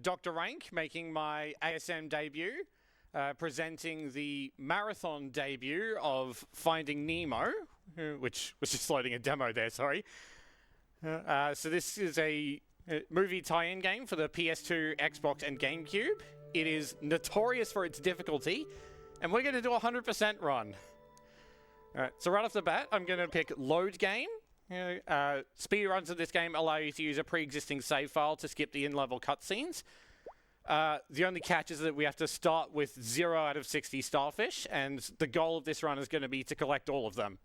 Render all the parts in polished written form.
DrRank making my ASM debut, presenting the marathon debut of Finding Nemo, which was just loading a demo there, sorry. So this is a movie tie-in game for the PS2, Xbox, and GameCube. It is notorious for its difficulty, and we're going to do a 100% run. So right off the bat, I'm going to pick Load Game. Speed runs of this game allow you to use a pre-existing save file to skip the in-level cutscenes. The only catch is that we have to start with 0 out of 60 starfish, and the goal of this run is going to be to collect all of them.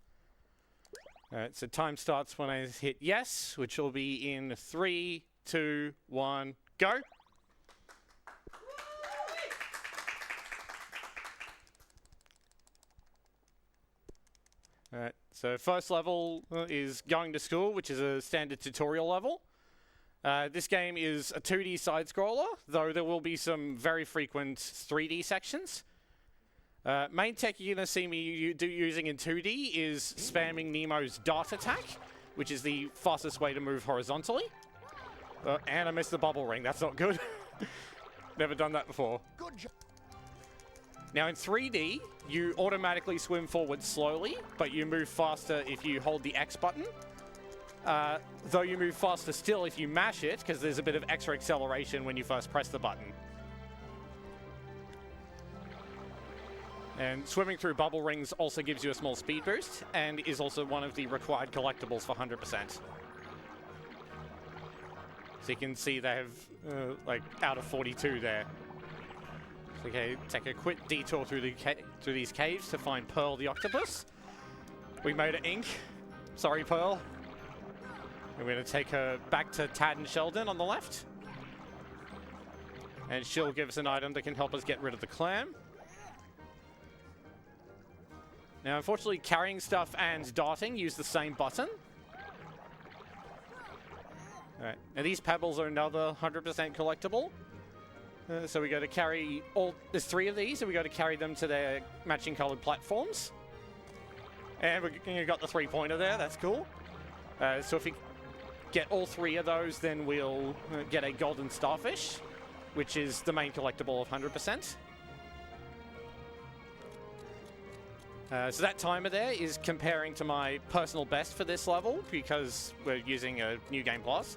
Alright, so time starts when I hit yes, which will be in 3, 2, 1, go! Alright, so first level is Going to School, which is a standard tutorial level. This game is a 2D side-scroller, though there will be some very frequent 3D sections. Main tech you're going to see me using in 2D is spamming Nemo's dart attack, which is the fastest way to move horizontally. And I missed the bubble ring, that's not good. Never done that before. Good job. Now in 3D, you automatically swim forward slowly, but you move faster if you hold the X button. Though you move faster still if you mash it, because there's a bit of extra acceleration when you first press the button. And swimming through bubble rings also gives you a small speed boost, and is also one of the required collectibles for 100%. So you can see they have, like, out of 42 there. Okay, take a quick detour through these caves to find Pearl the octopus. We made it, Ink. Sorry, Pearl. And we're going to take her back to Tad and Sheldon on the left. And she'll give us an item that can help us get rid of the clam. Now, unfortunately, carrying stuff and darting use the same button. Alright, now these pebbles are another 100% collectible. So we got to carry all, there's 3 of these, and we got to carry them to their matching colored platforms. And we got the 3-pointer there, that's cool. So if we get all 3 of those, then we'll get a golden starfish, which is the main collectible of 100%. So that timer there is comparing to my personal best for this level, because we're using a New Game Plus.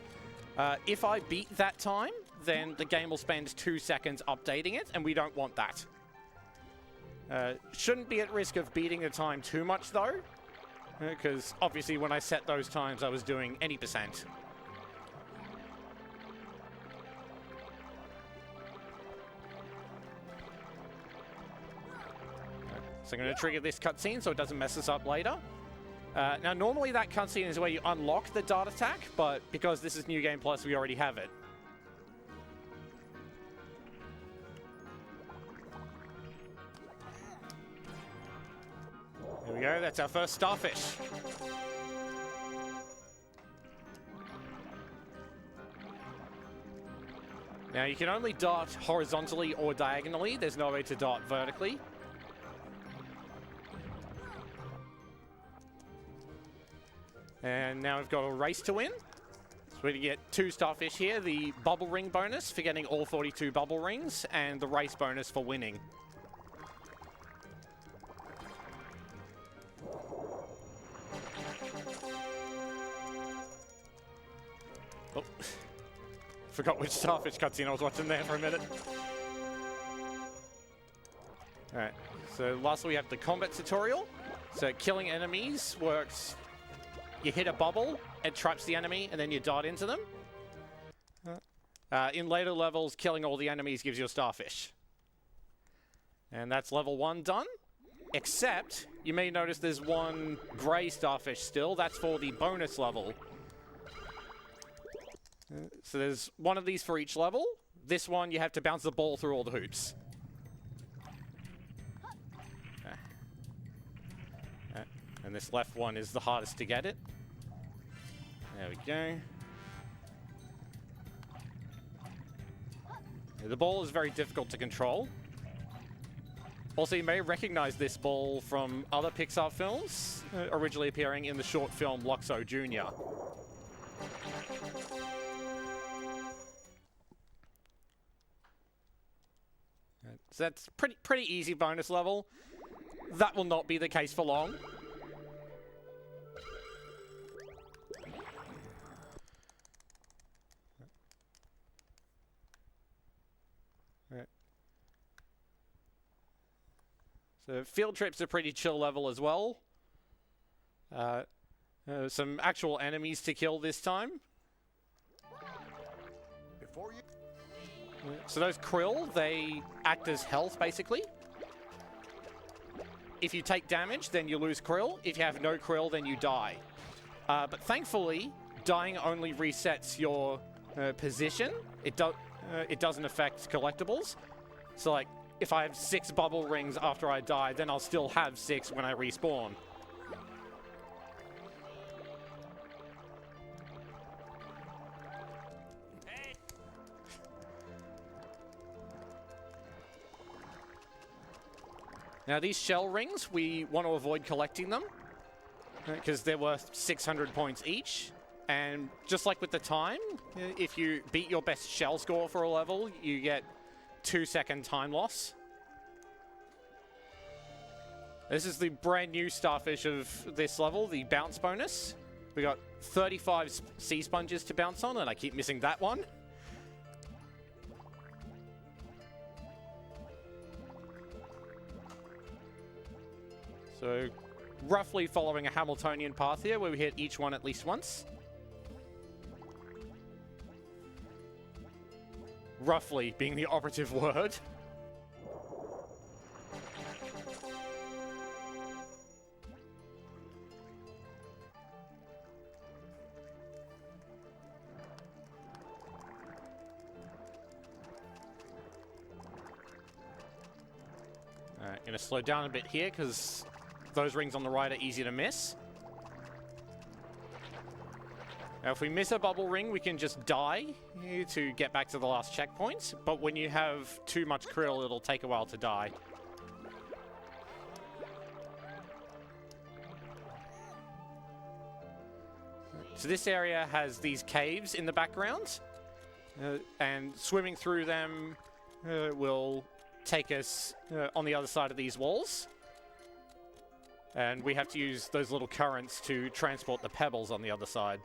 If I beat that time, then the game will spend 2 seconds updating it, and we don't want that. Shouldn't be at risk of beating the time too much, though, because obviously when I set those times, I was doing any percent. So I'm going to trigger this cutscene so it doesn't mess us up later. Now, normally that cutscene is where you unlock the dart attack, but because this is New Game Plus, we already have it. There we go, that's our first starfish. Now, you can only dart horizontally or diagonally. There's no way to dart vertically. And now we've got a race to win. So we're going to get 2 starfish here. The bubble ring bonus for getting all 42 bubble rings, and the race bonus for winning. Oh, forgot which starfish cutscene I was watching there for a minute. Alright, so lastly we have the combat tutorial. So killing enemies works. You hit a bubble, it traps the enemy, and then you dart into them. In later levels, killing all the enemies gives you a starfish. And that's level 1 done. Except, you may notice there's 1 grey starfish still. That's for the bonus level. So there's 1 of these for each level. This one, you have to bounce the ball through all the hoops. And this left one is the hardest to get it. There we go. The ball is very difficult to control. Also, you may recognize this ball from other Pixar films, originally appearing in the short film Loxo Jr. So that's pretty easy bonus level. That will not be the case for long. Right. So field trip's a pretty chill level as well. Some actual enemies to kill this time. So those krill, they act as health, basically. If you take damage, then you lose krill. If you have no krill, then you die. But thankfully, dying only resets your position. It doesn't affect collectibles. So, like, if I have 6 bubble rings after I die, then I'll still have 6 when I respawn. Now these shell rings, we want to avoid collecting them because they're worth 600 points each. And just like with the time, if you beat your best shell score for a level, you get 2-second time loss. This is the brand new starfish of this level, the bounce bonus. We got 35 sea sponges to bounce on, and I keep missing that one. So, roughly following a Hamiltonian path here, where we hit each one at least once. Roughly being the operative word. Alright, gonna slow down a bit here, because those rings on the right are easy to miss. Now, if we miss a bubble ring, we can just die to get back to the last checkpoint. But when you have too much krill, it'll take a while to die. So this area has these caves in the background. And swimming through them will take us on the other side of these walls. And we have to use those little currents to transport the pebbles on the other side.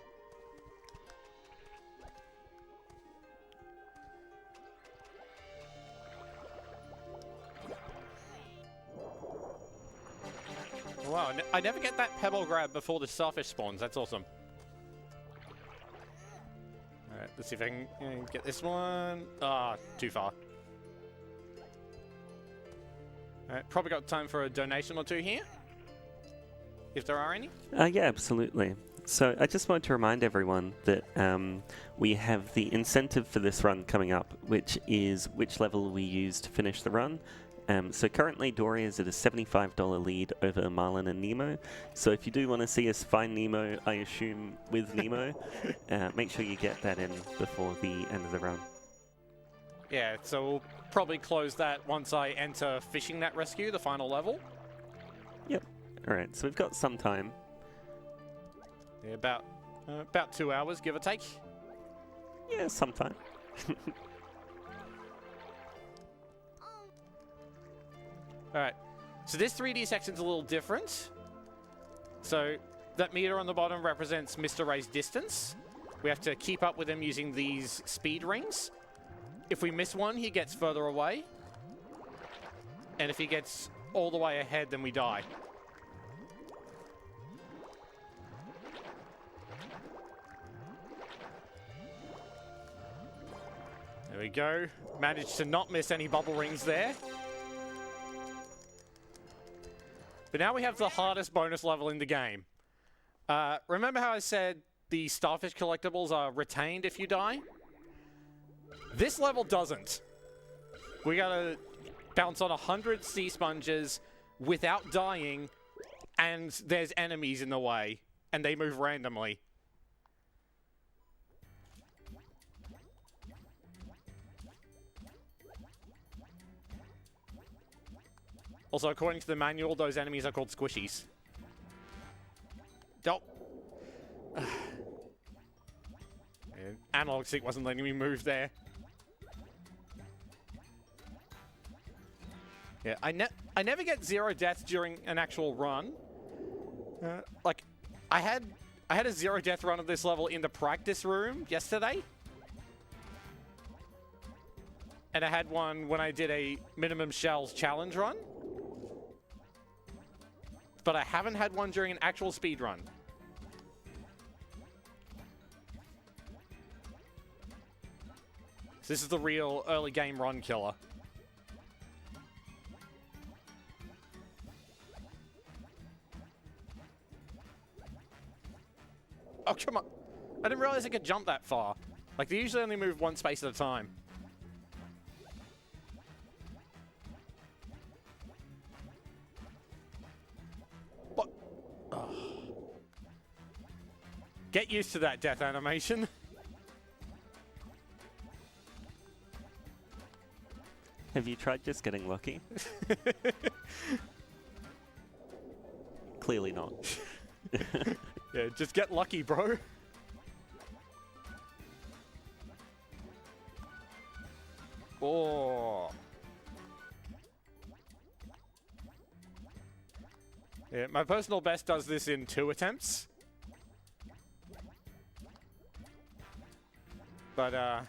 Wow, I never get that pebble grab before the starfish spawns. That's awesome. Alright, let's see if I can get this one. Ah, too far. Alright, probably got time for a donation or two here. If there are any? Yeah, absolutely. So I just wanted to remind everyone that we have the incentive for this run coming up, which is which level we use to finish the run. So currently Dory is at a $75 lead over Marlin and Nemo. So if you do want to see us find Nemo, I assume with Nemo, make sure you get that in before the end of the run. Yeah, so we'll probably close that once I enter Fishing Net Rescue, the final level. Yep. Alright, so we've got some time. Yeah, about 2 hours, give or take. Yeah, some time. Alright, so this 3D section's a little different. So that meter on the bottom represents Mr. Ray's distance. We have to keep up with him using these speed rings. If we miss one, he gets further away. And if he gets all the way ahead, then we die. There we go. Managed to not miss any bubble rings there. But now we have the hardest bonus level in the game. Remember how I said the starfish collectibles are retained if you die? This level doesn't. We gotta bounce on 100 sea sponges without dying, and there's enemies in the way, and they move randomly. Also, according to the manual, those enemies are called squishies. Dope. Analog stick wasn't letting me move there. Yeah, I never get 0 deaths during an actual run. Like, I had a 0 death run of this level in the practice room yesterday. And I had one when I did a minimum shells challenge run. But I haven't had one during an actual speed run. So this is the real early game run killer. Oh, come on. I didn't realize I could jump that far. Like, they usually only move one space at a time. What? Oh. Get used to that death animation. Have you tried just getting lucky? Clearly not. Yeah, just get lucky, bro. Oh. Yeah, my personal best does this in 2 attempts. But,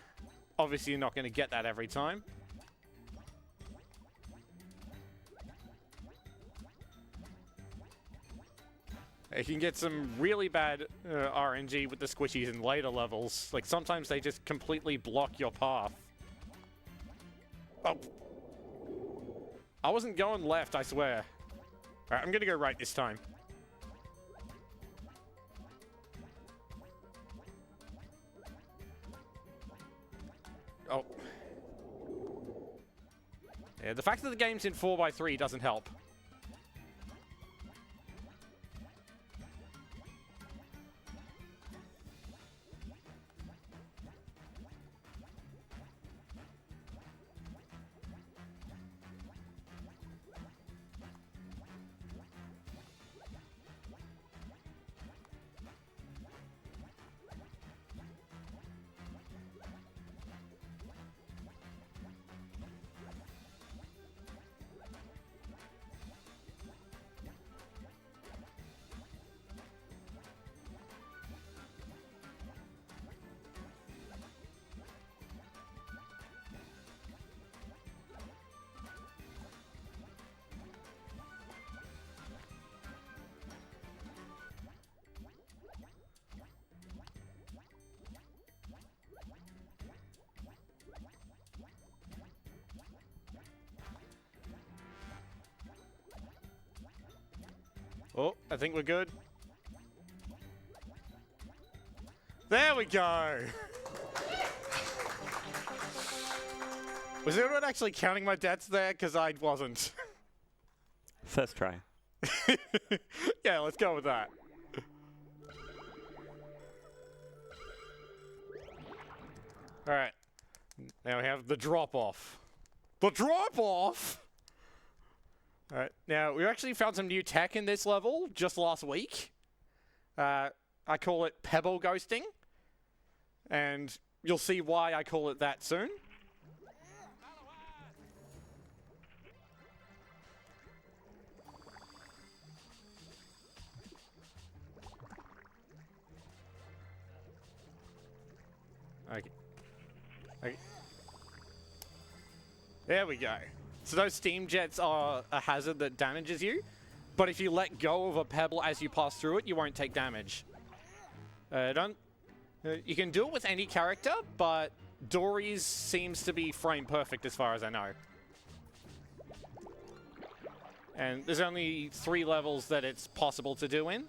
obviously you're not going to get that every time. You can get some really bad RNG with the squishies in later levels. Like, sometimes they just completely block your path. Oh. I wasn't going left, I swear. Alright, I'm gonna go right this time. Oh. Yeah, the fact that the game's in 4x3 doesn't help. Oh, I think we're good. There we go! Was anyone actually counting my deaths there? Because I wasn't. First try. Yeah, let's go with that. Alright. Now we have the drop-off. The drop-off?! Alright, now we actually found some new tech in this level just last week. I call it pebble ghosting. And you'll see why I call it that soon. Okay. Okay. There we go. So those steam jets are a hazard that damages you, but if you let go of a pebble as you pass through it, you won't take damage. You can do it with any character, but Dory's seems to be frame perfect as far as I know. And there's only 3 levels that it's possible to do in.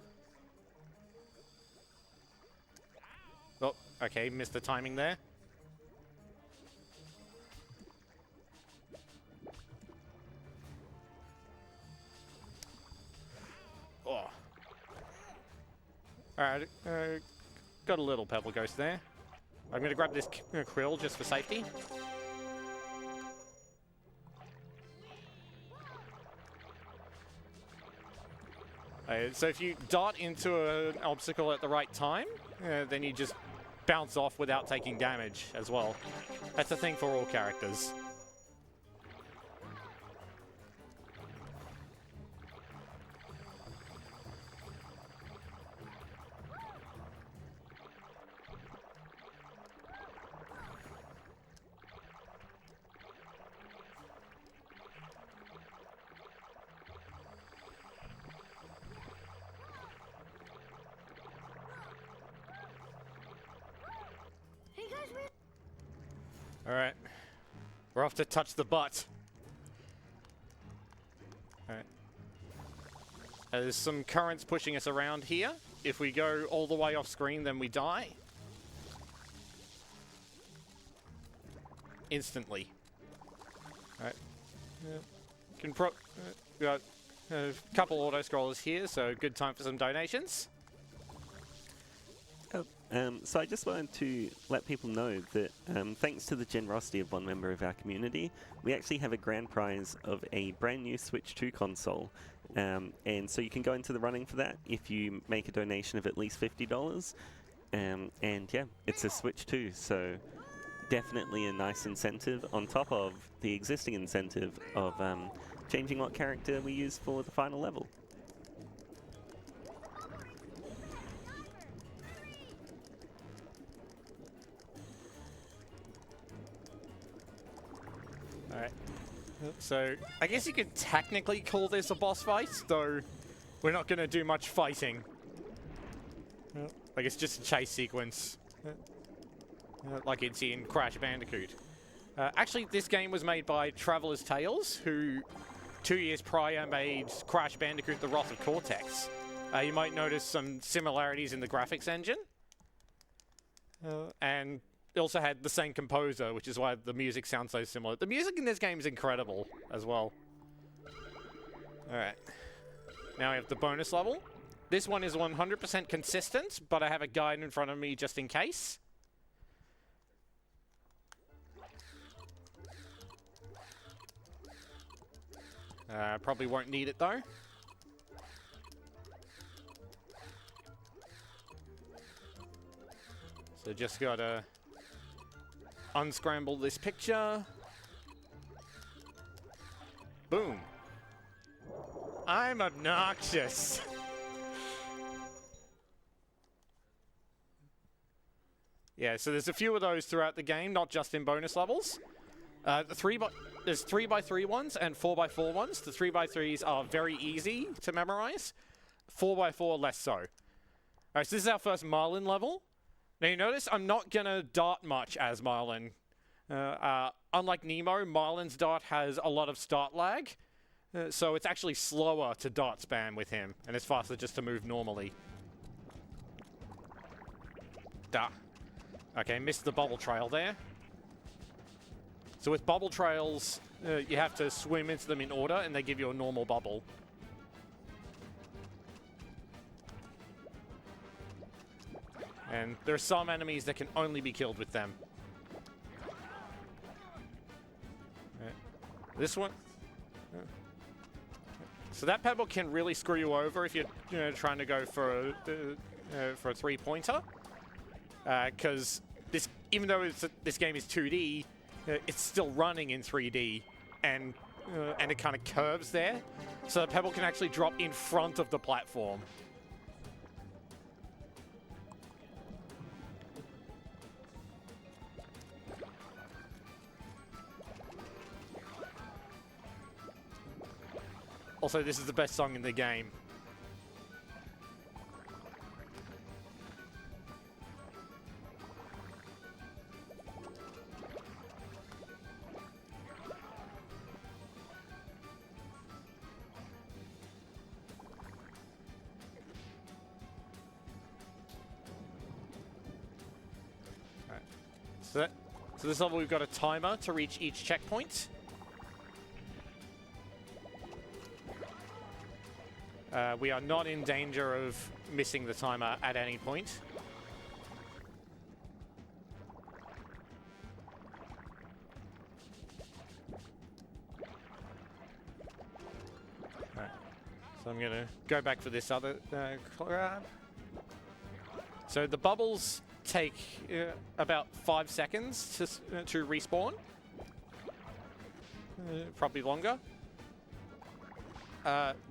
Oh, okay, missed the timing there. Oh. Alright, got a little pebble ghost there. I'm going to grab this krill just for safety. So if you dart into an obstacle at the right time, then you just bounce off without taking damage as well. That's a thing for all characters. Alright. We're off to touch the butt. Alright. There's some currents pushing us around here. If we go all the way off screen, then we die. Instantly. Alright. We got a couple auto-scrollers here, so good time for some donations. So I just wanted to let people know that thanks to the generosity of one member of our community, we actually have a grand prize of a brand new Switch 2 console. And so you can go into the running for that if you make a donation of at least $50. And yeah, it's a Switch 2, so definitely a nice incentive on top of the existing incentive of changing what character we use for the final level. Alright. So, I guess you could technically call this a boss fight, though we're not going to do much fighting. Like, it's just a chase sequence. Like you'd see in Crash Bandicoot. Actually, this game was made by Traveller's Tales, who 2 years prior made Crash Bandicoot: The Wrath of Cortex. You might notice some similarities in the graphics engine. And it also had the same composer, which is why the music sounds so similar. The music in this game is incredible as well. Alright. Now we have the bonus level. This one is 100% consistent, but I have a guide in front of me just in case. Probably won't need it though. So just gotta unscramble this picture. Boom. I'm obnoxious. Yeah, so there's a few of those throughout the game, not just in bonus levels. There's 3x3 ones and 4x4 ones. The 3x3s are very easy to memorize. 4x4 less so. Alright, so this is our first Marlin level. Now you notice I'm not gonna dart much as Marlin. Unlike Nemo, Marlin's dart has a lot of start lag. So it's actually slower to dart spam with him, and it's faster just to move normally. Duh. Okay, missed the bubble trail there. So with bubble trails, you have to swim into them in order, and they give you a normal bubble. And there are some enemies that can only be killed with them. This one. So that pebble can really screw you over if you're trying to go for a three-pointer. Because even though this game is 2D, it's still running in 3D, and it kind of curves there. So the pebble can actually drop in front of the platform. Also, this is the best song in the game. Alright. So this level, we've got a timer to reach each checkpoint. We are not in danger of missing the timer at any point. Right. So I'm going to go back for this other grab. So the bubbles take about 5 seconds to respawn. Probably longer.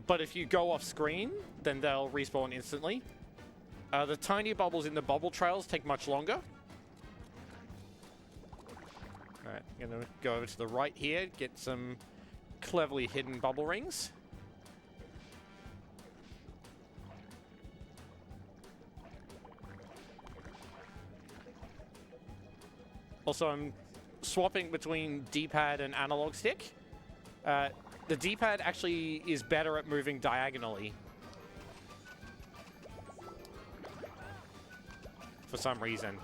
But if you go off screen, then they'll respawn instantly. The tiny bubbles in the bubble trails take much longer. Alright, I'm going to go over to the right here, get some cleverly hidden bubble rings. Also, I'm swapping between D-pad and analog stick. The D-pad actually is better at moving diagonally. For some reason.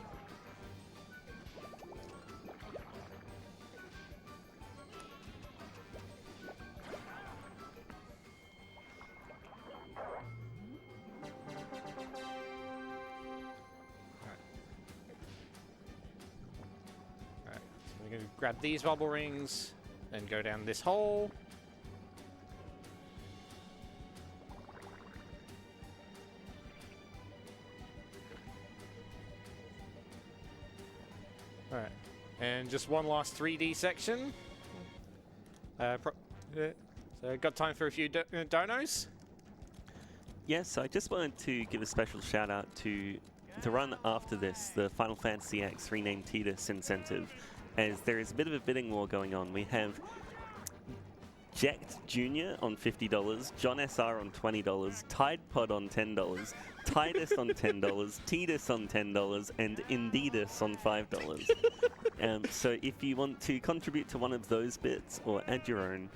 We're going to grab these bubble rings and go down this hole. Alright, and just one last 3D section. So got time for a few donos? Yes, I just wanted to give a special shout out to the run after this, the Final Fantasy X Renamed Tidus incentive, as there is a bit of a bidding war going on. We have Ject Jr. on $50, John SR on $20, Tide Pod on $10, Tidus on $10, Tidus on $10, and Indeedus on $5. So if you want to contribute to one of those bits or add your own,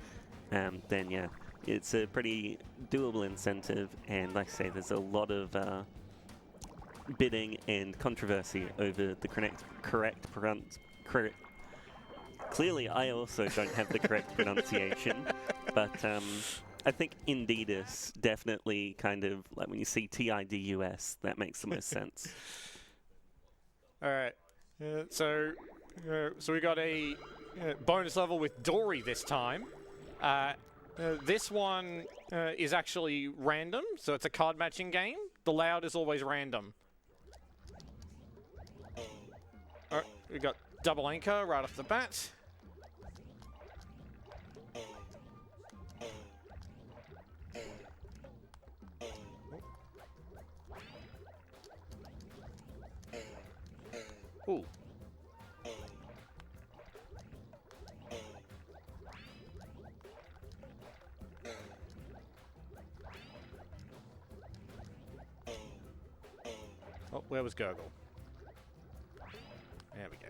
then yeah, it's a pretty doable incentive, and like I say, there's a lot of bidding and controversy over the correct Clearly, I also don't have the correct pronunciation, but I think Indeedus definitely kind of, like when you see Tidus, that makes the most sense. All right, so we got a bonus level with Dory this time. This one is actually random, so it's a card matching game. The layout is always random. All right, we got double anchor right off the bat. Ooh. Oh, where was Gurgle? There we go.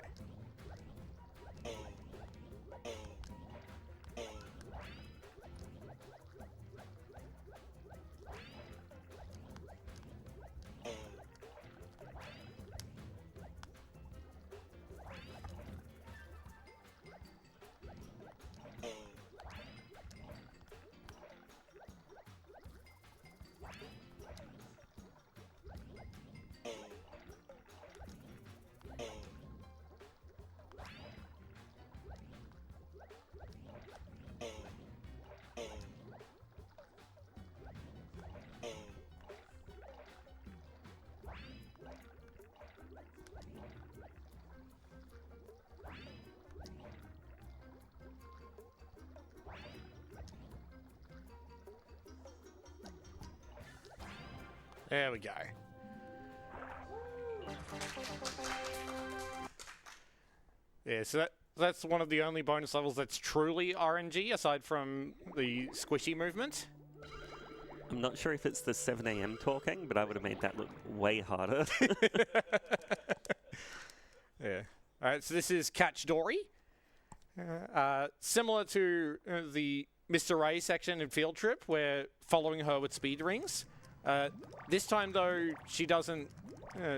There we go. Yeah, so that's one of the only bonus levels that's truly RNG, aside from the squishy movement. I'm not sure if it's the 7 AM talking, but I would have made that look way harder. Yeah. Alright, so this is Catch Dory. Similar to the Mr. Ray section in Field Trip, where following her with speed rings. This time, though, she doesn't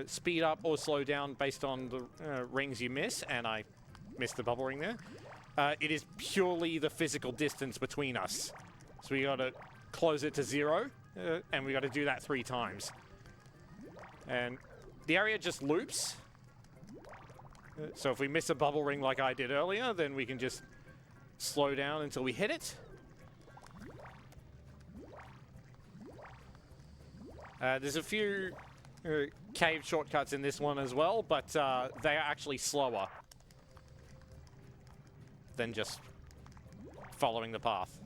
speed up or slow down based on the rings you miss, and I missed the bubble ring there. It is purely the physical distance between us. So we got to close it to 0, and we got to do that 3 times. And the area just loops. So if we miss a bubble ring like I did earlier, then we can just slow down until we hit it. There's a few cave shortcuts in this one as well, but they are actually slower than just following the path.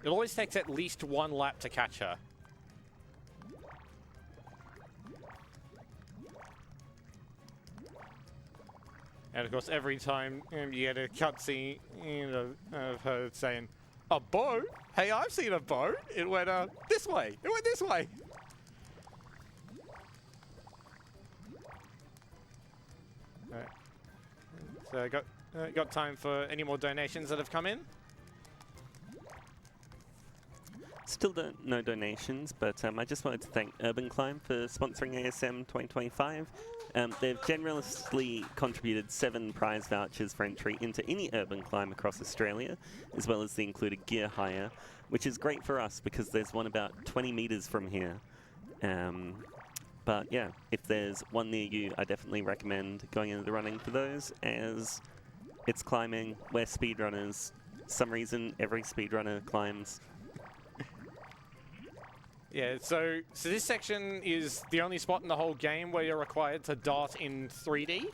It always takes at least 1 lap to catch her. And of course, every time you get a cutscene of her saying, "A boat? Hey, I've seen a boat. It went this way. It went this way." Alright. So got time for any more donations that have come in? Still no donations, but I just wanted to thank Urban Climb for sponsoring ASM 2025. They've generously contributed 7 prize vouchers for entry into any urban climb across Australia, as well as the included gear hire, which is great for us because there's one about 20 metres from here. But yeah, if there's one near you, I definitely recommend going into the running for those, as it's climbing, we're speedrunners. For some reason, every speedrunner climbs. Yeah, so this section is the only spot in the whole game where you're required to dart in 3D.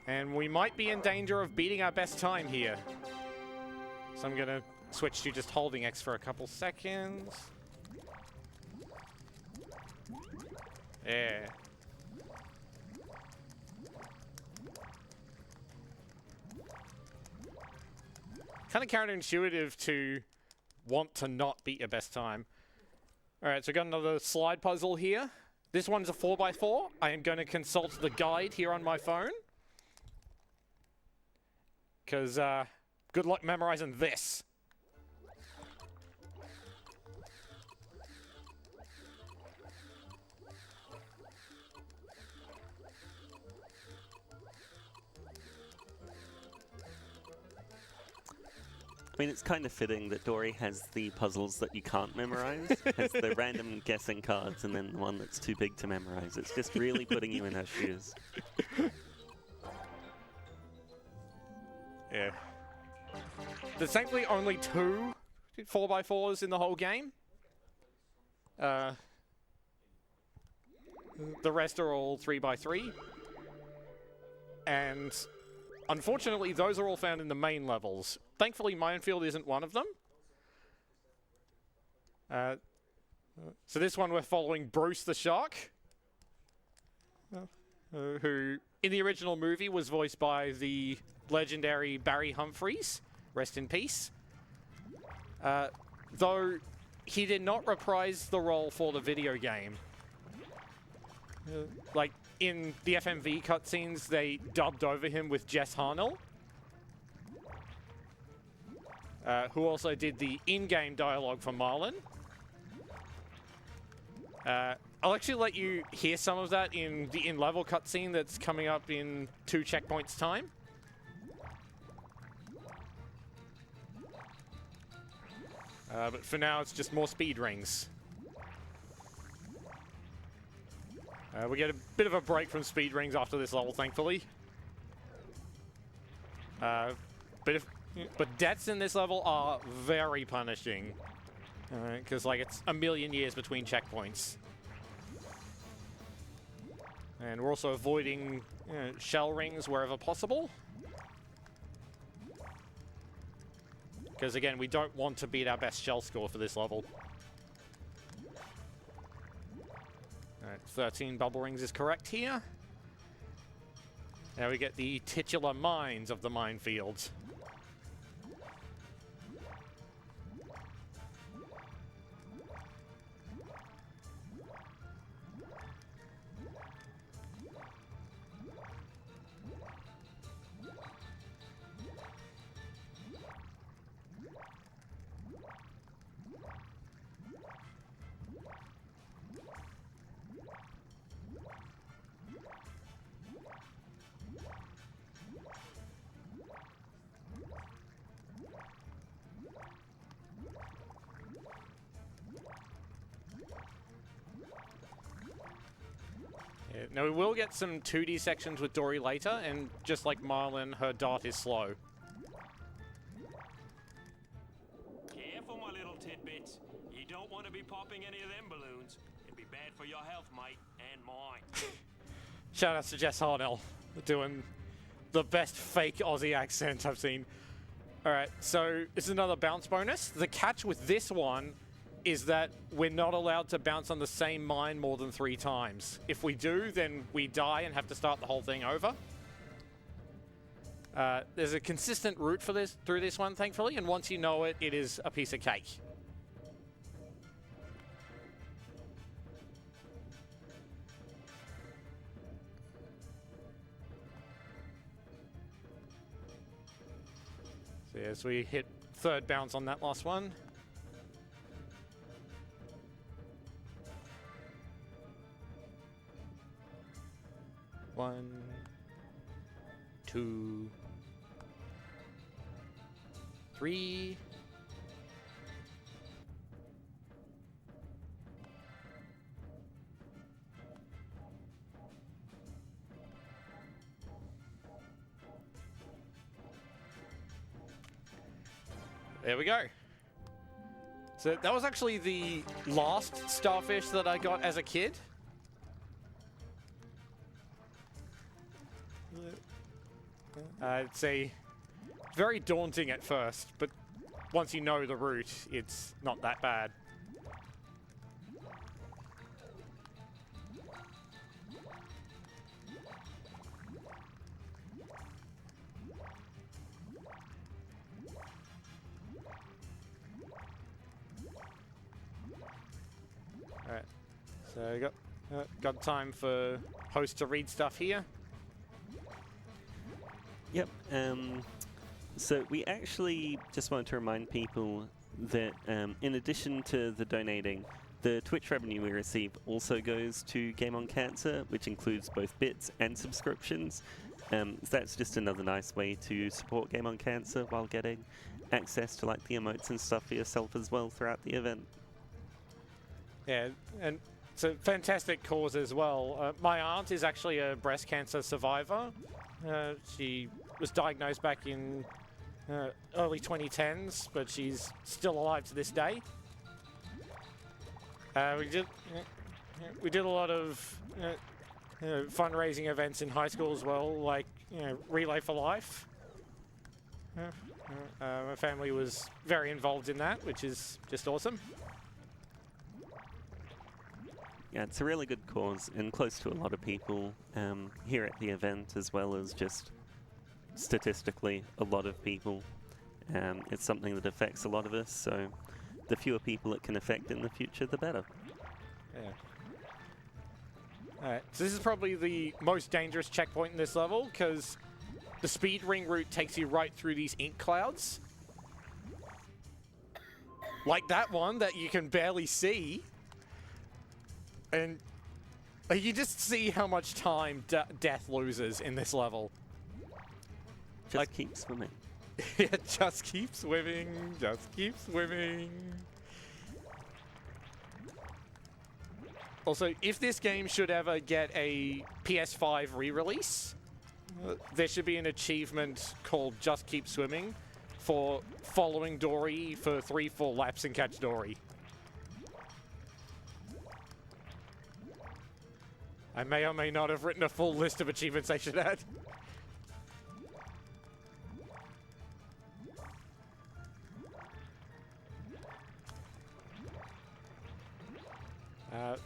And we might be in danger of beating our best time here. So I'm going to switch to just holding X for a couple seconds. Yeah. Kind of counterintuitive to want to not beat your best time. Alright, so we've got another slide puzzle here. This one's a 4x4. I am going to consult the guide here on my phone. Because, good luck memorizing this. I mean, it's kind of fitting that Dory has the puzzles that you can't memorize, has the random guessing cards, and then the one that's too big to memorize. It's just really putting you in her shoes. Yeah. There's thankfully only 2 4x4s in the whole game. The rest are all 3x3. And unfortunately, those are all found in the main levels. Thankfully, Minefield isn't one of them. So this one we're following Bruce the Shark, who in the original movie was voiced by the legendary Barry Humphries. Rest in peace. Though he did not reprise the role for the video game. Like, in the FMV cutscenes, they dubbed over him with Jess Harnell, who also did the in-game dialogue for Marlin. I'll actually let you hear some of that in the in-level cutscene that's coming up in 2 checkpoints' time. But for now, it's just more speed rings. We get a bit of a break from speed rings after this level, thankfully. But deaths in this level are very punishing. Because, like, it's a million years between checkpoints. And we're also avoiding shell rings wherever possible. Because, again, we don't want to beat our best shell score for this level. Alright, 13 bubble rings is correct here. Now we get the titular mines of the minefields. Now, we will get some 2D sections with Dory later, and just like Marlin, her dart is slow. Careful, my little tidbits. You don't want to be popping any of them balloons. It'd be bad for your health, mate, and mine. Shout out to Jess Harnell, doing the best fake Aussie accent I've seen. Alright, so this is another bounce bonus. The catch with this one is that we're not allowed to bounce on the same mine more than 3 times. If we do, then we die and have to start the whole thing over. There's a consistent route for this through this one, thankfully, and once you know it, it is a piece of cake. So yes, we hit third bounce on that last one. One, two, three. There we go. So that was actually the last starfish that I got as a kid. It's very daunting at first, but once you know the route, it's not that bad. Alright, so got time for host to read stuff here. Yep. So we actually just wanted to remind people that in addition to the donating, the Twitch revenue we receive also goes to Game on Cancer, which includes both bits and subscriptions. So that's just another nice way to support Game on Cancer while getting access to like the emotes and stuff for yourself as well throughout the event. Yeah, and it's a fantastic cause as well. My aunt is actually a breast cancer survivor. She was diagnosed back in early 2010s, but she's still alive to this day. We did a lot of fundraising events in high school as well, like Relay for Life. My family was very involved in that, which is just awesome. Yeah, it's a really good cause and close to a lot of people here at the event, as well as just statistically a lot of people. It's something that affects a lot of us, so the fewer people it can affect in the future, the better. Yeah. Alright, so this is probably the most dangerous checkpoint in this level, because the speed ring route takes you right through these ink clouds. Like that one that you can barely see. And you just see how much time Death loses in this level. Just keep swimming. Yeah, just keep swimming, just keep swimming. Also, if this game should ever get a PS5 re-release, there should be an achievement called Just Keep Swimming for following Dory for 3 full laps and catch Dory. I may or may not have written a full list of achievements they should add.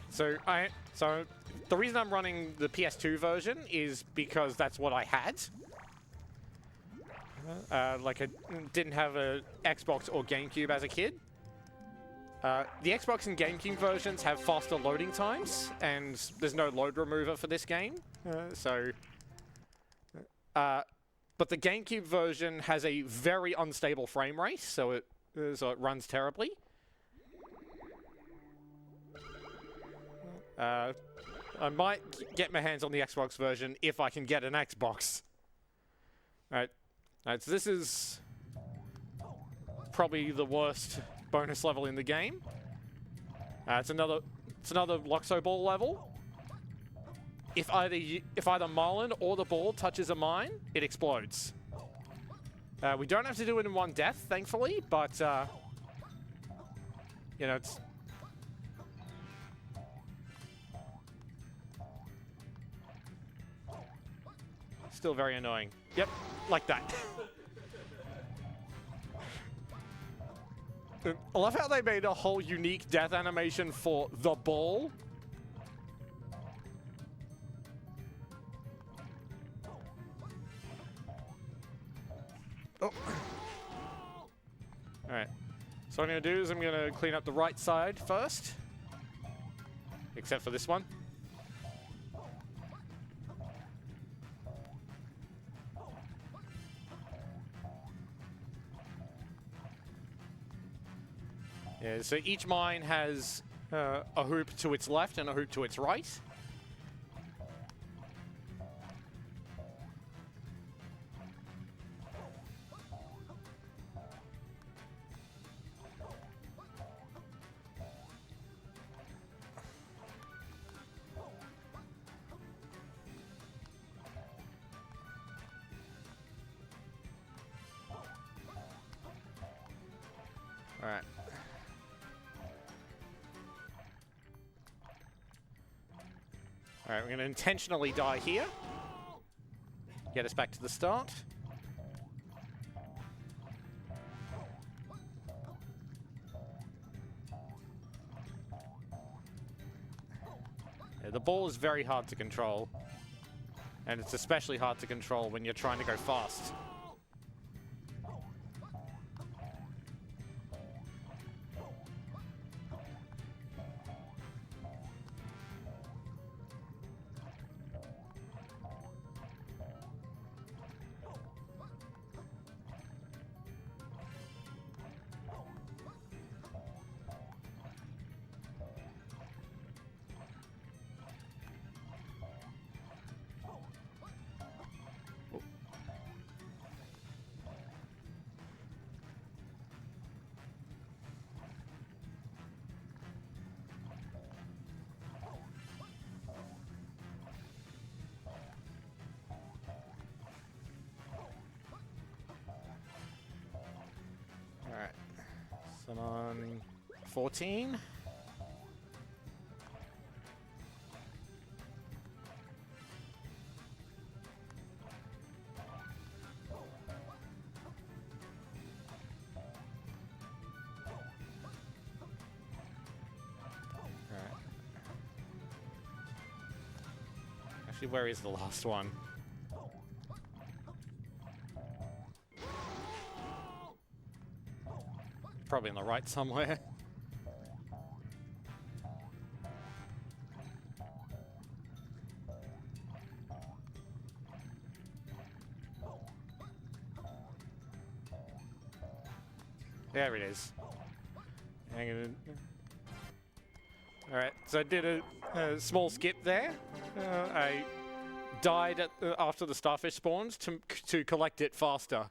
So the reason I'm running the PS2 version is because that's what I had. Like I didn't have a Xbox or GameCube as a kid. The Xbox and GameCube versions have faster loading times, and there's no load remover for this game. But the GameCube version has a very unstable frame rate, so it runs terribly. I might get my hands on the Xbox version if I can get an Xbox. Alright, so this is probably the worst bonus level in the game. It's another Luxo ball level. If either Marlin or the ball touches a mine, it explodes. We don't have to do it in one death, thankfully, but you know, it's still very annoying. Yep, like that. I love how they made a whole unique death animation for the ball. Oh. Alright. So what I'm going to do is I'm going to clean up the right side first. Except for this one. Yeah, so each mine has a hoop to its left and a hoop to its right. All right. All right, we're going to intentionally die here. Get us back to the start. Yeah, the ball is very hard to control. And it's especially hard to control when you're trying to go fast. Alright, so on 14. Alright. Actually, where is the last one? Probably on the right somewhere. There it is. Alright, so I did a small skip there. I died after the starfish spawns to collect it faster.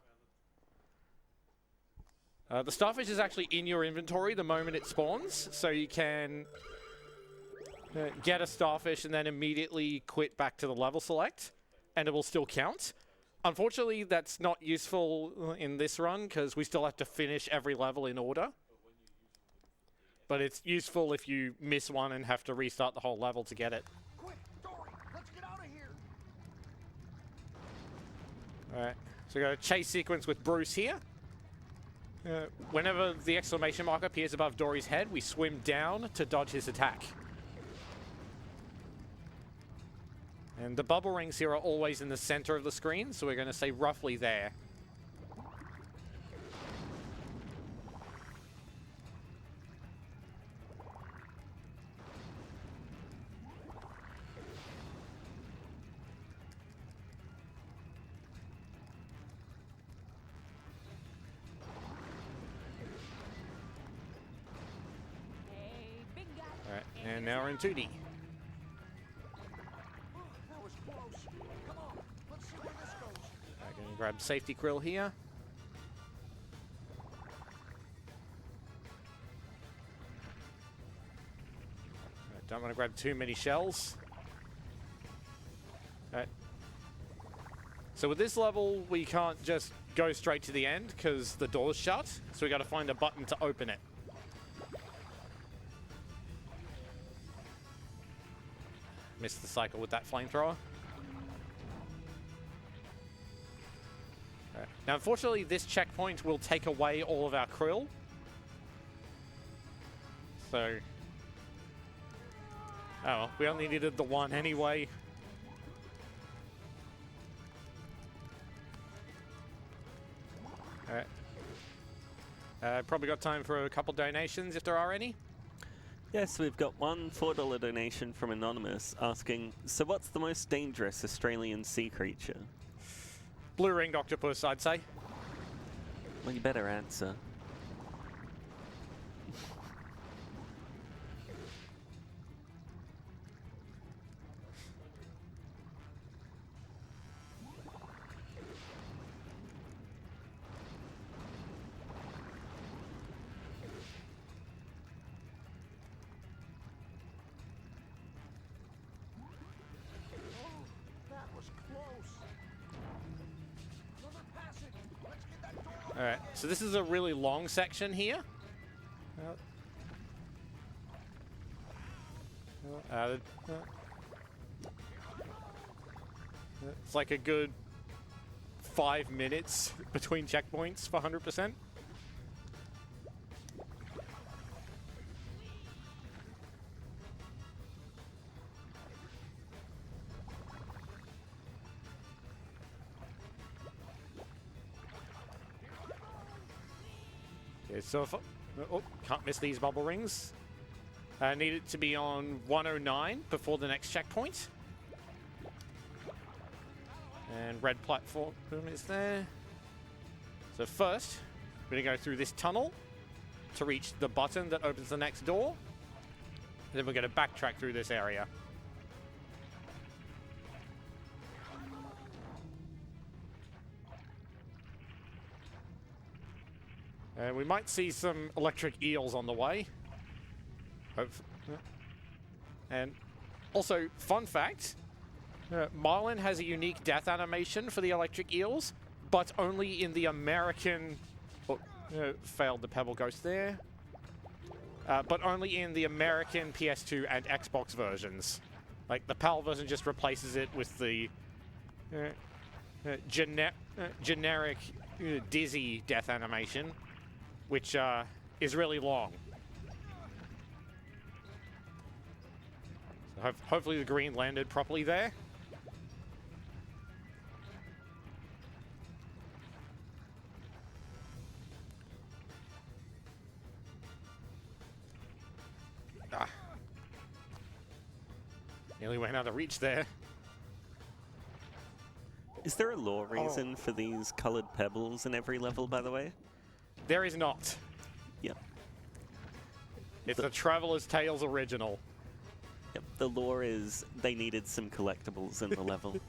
The starfish is actually in your inventory the moment it spawns, so you can get a starfish and then immediately quit back to the level select, and it will still count. Unfortunately, that's not useful in this run, because we still have to finish every level in order. But it's useful if you miss one and have to restart the whole level to get it. Quick, Dory, let's get out of here. Alright, so we got a chase sequence with Bruce here. Whenever the exclamation mark appears above Dory's head, we swim down to dodge his attack. And the bubble rings here are always in the center of the screen, so we're going to say roughly there. Alright, and now we're in 2D. That was close. Come on, let's see where this goes. I'm going to grab safety krill here. Don't want to grab too many shells. Alright. So with this level, we can't just go straight to the end because the door's shut. So we got to find a button to open it. Missed the cycle with that flamethrower. Alright. Now, unfortunately, this checkpoint will take away all of our krill. So... oh, well, we only needed the one anyway. Alright. Probably got time for a couple donations if there are any. Yes, we've got one $4 donation from Anonymous asking, so what's the most dangerous Australian sea creature? Blue-ringed octopus, I'd say. Well, you better answer. Alright, so this is a really long section here. It's like a good 5 minutes between checkpoints for 100%. Okay, so if oh, can't miss these bubble rings. Need it to be on 109 before the next checkpoint. And red platform is there. So first, we're going to go through this tunnel to reach the button that opens the next door. Then we're going to backtrack through this area. And we might see some electric eels on the way. And also, fun fact, Marlin has a unique death animation for the electric eels, but only in the American... Oh, failed the Pebble Ghost there. But only in the American PS2 and Xbox versions. Like, the PAL version just replaces it with the generic Dizzy death animation, which is really long. So hopefully the green landed properly there. Nearly went out of reach there. Is there a lore reason for these colored pebbles in every level, by the way? There is not. Yep. It's a Traveler's Tales original. Yep. The lore is they needed some collectibles in the level.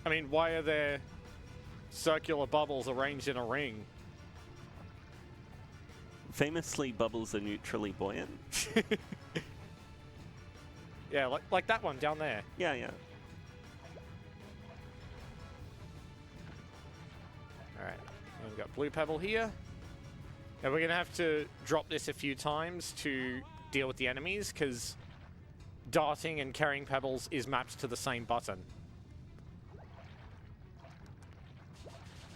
I mean, why are there circular bubbles arranged in a ring? Famously, bubbles are neutrally buoyant. Yeah, like that one down there. Yeah, yeah. Alright, we've got blue pebble here. And we're going to have to drop this a few times to deal with the enemies, because darting and carrying pebbles is mapped to the same button.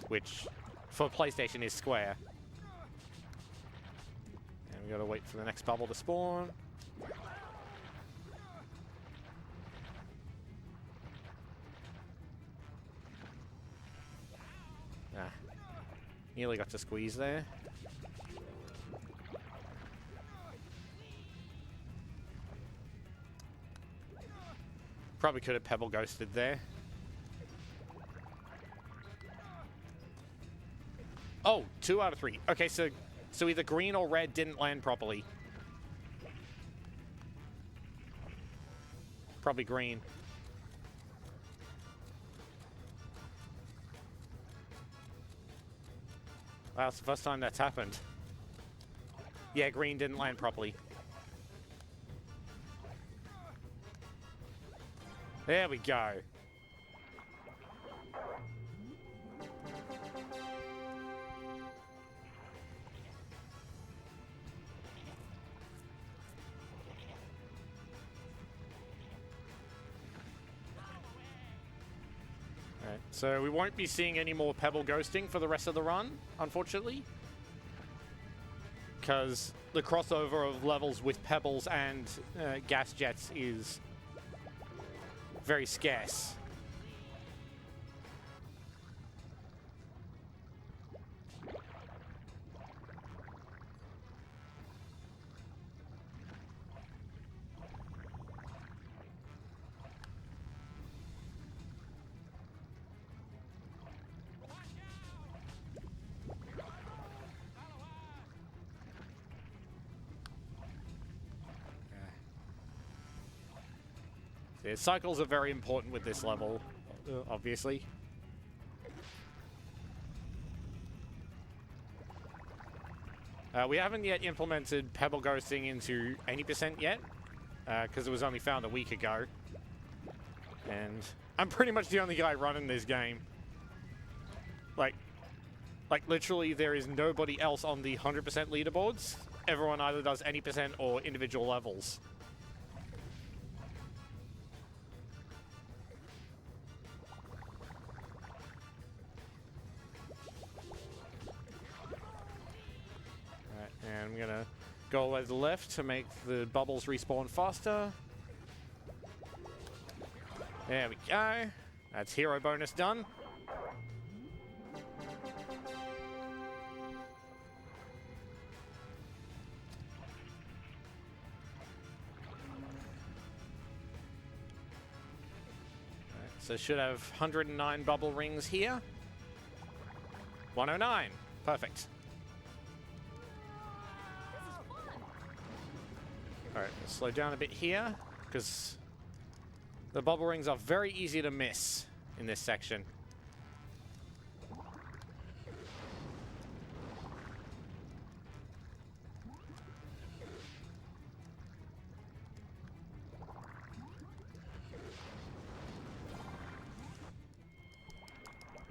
Which, for PlayStation, is square. And we've got to wait for the next bubble to spawn. Nearly got to squeeze there. Probably could have pebble ghosted there. Oh, 2 out of 3. Okay, so either green or red didn't land properly. Probably green. Wow, it's the first time that's happened. Yeah, green didn't land properly. There we go. Alright, so we won't be seeing any more pebble ghosting for the rest of the run, unfortunately. Because the crossover of levels with pebbles and gas jets is very scarce. Yeah, cycles are very important with this level, obviously. We haven't yet implemented pebble ghosting into 80% yet, because it was only found a week ago. And I'm pretty much the only guy running this game. Like, literally, there is nobody else on the 100% leaderboards. Everyone either does any percent or individual levels. Alright, and I'm gonna go all the way to the left to make the bubbles respawn faster. There we go. That's hero bonus done. So should have 109 bubble rings here. 109. Perfect. Alright, slow down a bit here, because the bubble rings are very easy to miss in this section.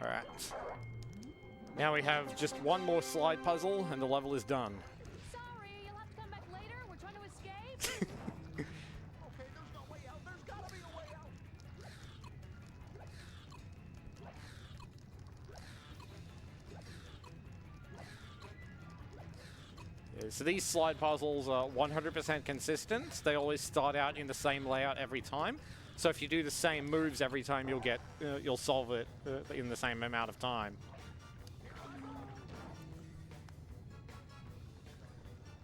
Alright. Now we have just one more slide puzzle and the level is done. Sorry, you'll have to come back later. We're trying to escape. Okay, there's no way out. There's gotta be a way out. Yeah, so these slide puzzles are 100% consistent. They always start out in the same layout every time. So if you do the same moves every time, you'll solve it in the same amount of time.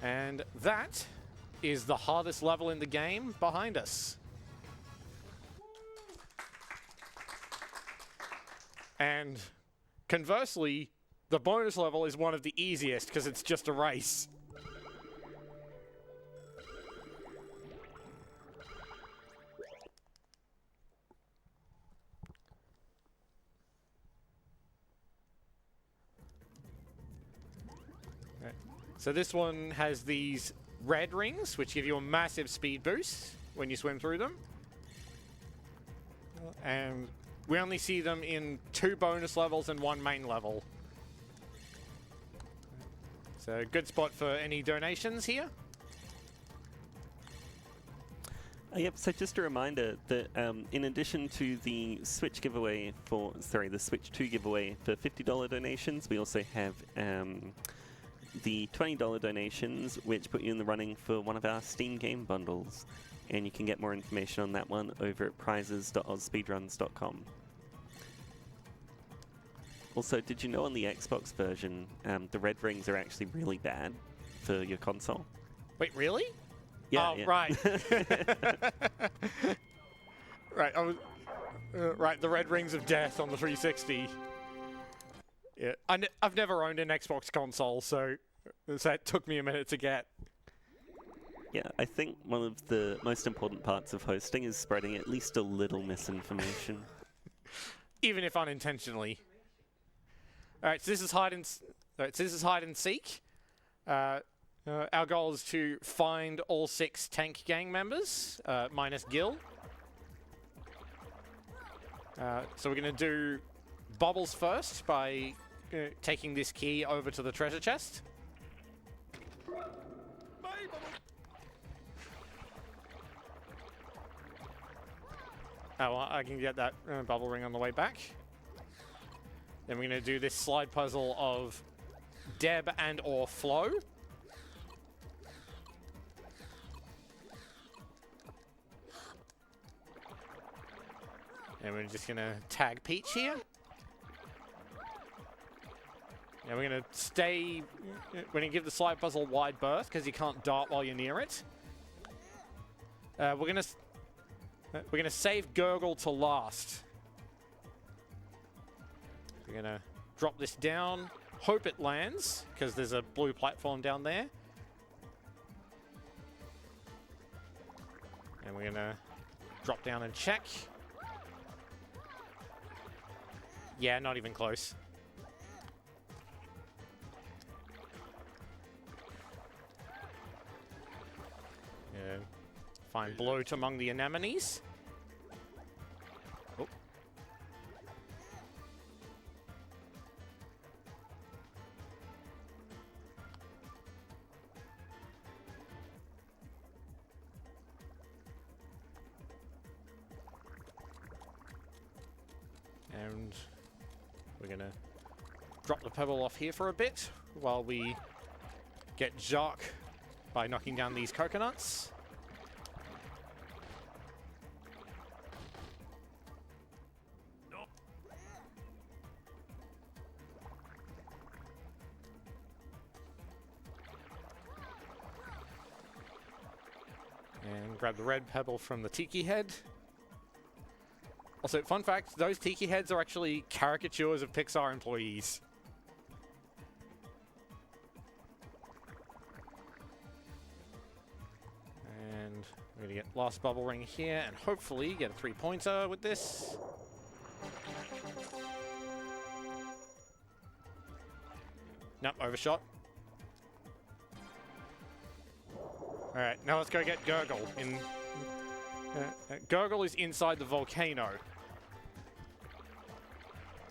And that is the hardest level in the game behind us. And conversely, the bonus level is one of the easiest because it's just a race. So this one has these red rings, which give you a massive speed boost when you swim through them. And we only see them in 2 bonus levels and 1 main level. So good spot for any donations here. Yep, so just a reminder that in addition to the Switch giveaway the Switch 2 giveaway for $50 donations, we also have the $20 donations, which put you in the running for one of our Steam game bundles. And you can get more information on that one over at prizes.ausspeedruns.com. Also, did you know on the Xbox version, the red rings are actually really bad for your console? Wait, really? Yeah, oh, yeah. right. Right, right, the red rings of death on the 360. Yeah, I've never owned an Xbox console, so that took me a minute to get. Yeah, I think one of the most important parts of hosting is spreading at least a little misinformation. Even if unintentionally. Alright, so this is hide and seek. Our goal is to find all 6 tank gang members, minus Gil. So we're going to do bubbles first by taking this key over to the treasure chest. Oh, well, I can get that bubble ring on the way back. Then we're going to do this slide puzzle of Deb and or Flo. And we're just going to tag Peach here. And we're going to stay... We're going to give the slide puzzle wide berth because you can't dart while you're near it. We're going to save Gurgle to last. We're going to drop this down. Hope it lands because there's a blue platform down there. And we're going to drop down and check. Yeah, not even close. Yeah. Find bloat among the anemones. Oh. And we're going to drop the pebble off here for a bit while we get Jacques by knocking down these coconuts. And grab the red pebble from the tiki head. Also, fun fact, those tiki heads are actually caricatures of Pixar employees. And we're going to get last bubble ring here and hopefully get a 3-pointer with this. Nope, overshot. Alright, now let's go get Gurgle. Gurgle is inside the volcano.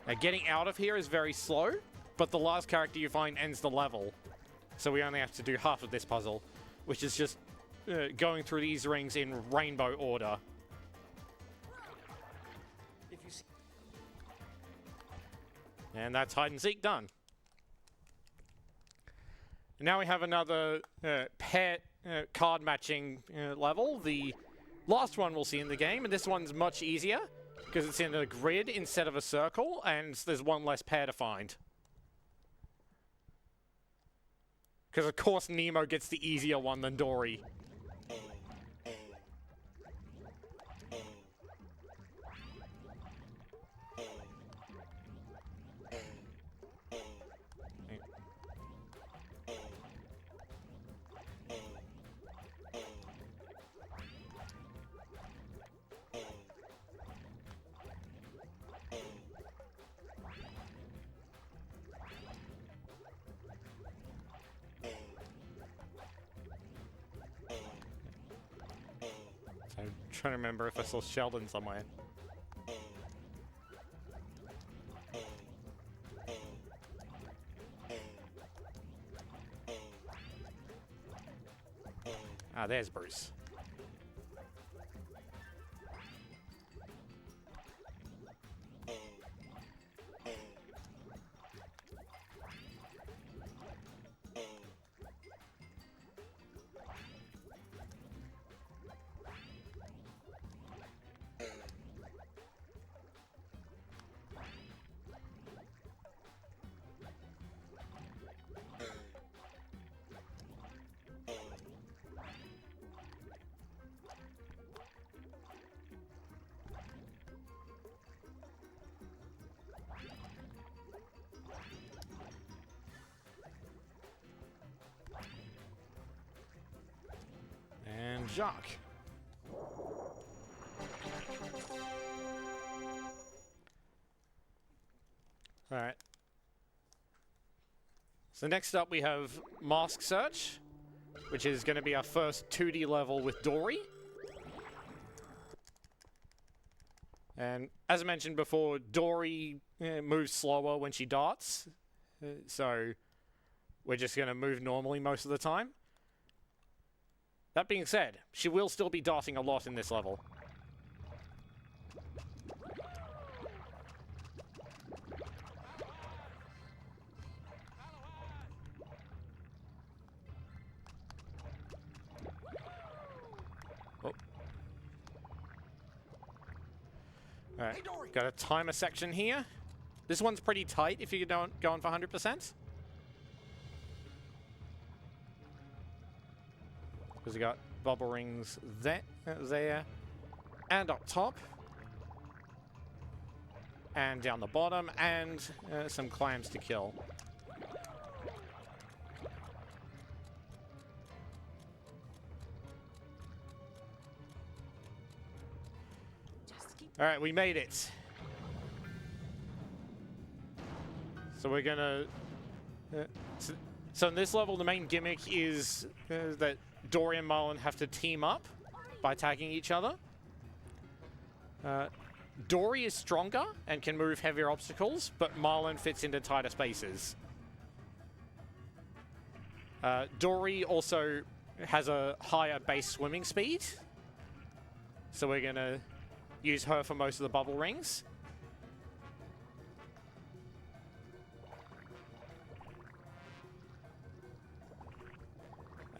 Now getting out of here is very slow, but the last character you find ends the level. So we only have to do half of this puzzle, which is just going through these rings in rainbow order. And that's hide and seek done. Now we have another pair card matching level. The last one we'll see in the game, and this one's much easier because it's in a grid instead of a circle, and there's one less pair to find. Because of course Nemo gets the easier one than Dory. I'm trying to remember if I saw Sheldon somewhere. Ah, there's Bruce. And Jacques. Alright. So next up we have Mask Search, which is going to be our first 2D level with Dory. And as I mentioned before, Dory moves slower when she darts, so we're just going to move normally most of the time. That being said, she will still be darting a lot in this level. Oh. Alright, got a timer section here. This one's pretty tight if you're going for 100%. Because we got bubble rings there, and up top, and down the bottom, and some clams to kill. All right, we made it. So we're gonna. So in this level, the main gimmick is that Dory and Marlin have to team up by tagging each other. Dory is stronger and can move heavier obstacles, but Marlin fits into tighter spaces. Dory also has a higher base swimming speed, so we're going to use her for most of the bubble rings.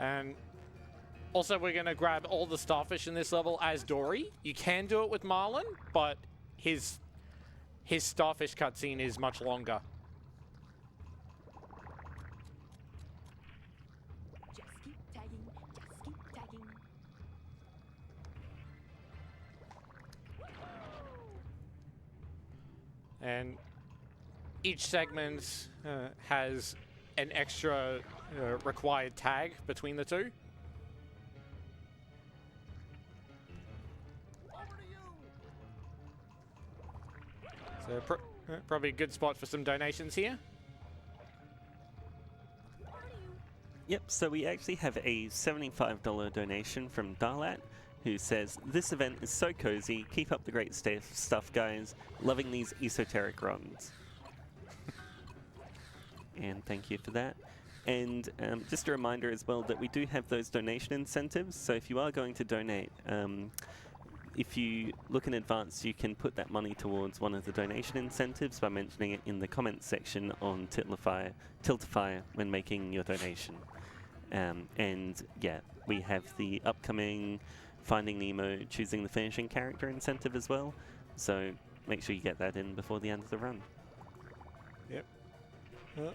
And also, we're going to grab all the starfish in this level as Dory. You can do it with Marlin, but his starfish cutscene is much longer. Just keep tagging. Just keep tagging. And each segment has an extra required tag between the two. So probably a good spot for some donations here. Yep, so we actually have a $75 donation from Darlat, who says, "This event is so cozy. Keep up the great stuff, guys. Loving these esoteric runs." And thank you for that. And just a reminder as well that we do have those donation incentives. So if you are going to donate, if you look in advance, you can put that money towards one of the donation incentives by mentioning it in the comments section on Tiltify when making your donation. And yeah, we have the upcoming Finding Nemo choosing the finishing character incentive as well. So make sure you get that in before the end of the run. Yep.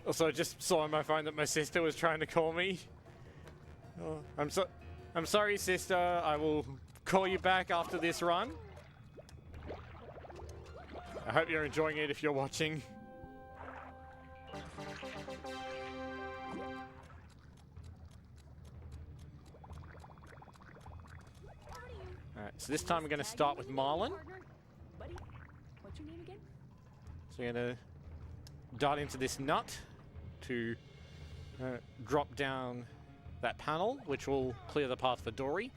Also, I just saw on my phone that my sister was trying to call me. Oh, I'm sorry, sister. I will call you back after this run. I hope you're enjoying it if you're watching. Alright, so this time we're going to start with Marlin. Buddy, what's your name again? So we're going to dart into this nut to drop down that panel, which will clear the path for Dory.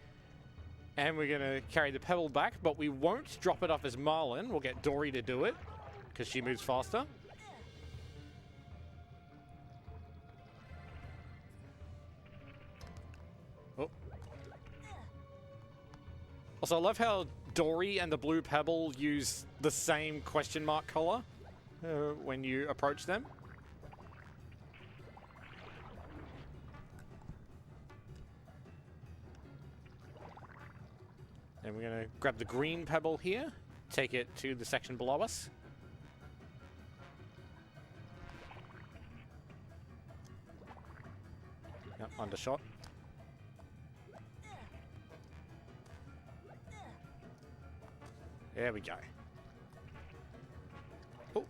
And we're going to carry the pebble back, but we won't drop it off as Marlin. We'll get Dory to do it, because she moves faster. Oh. Also, I love how Dory and the blue pebble use the same question mark color when you approach them. And we're going to grab the green pebble here, take it to the section below us. Yep, undershot. There we go. Oh.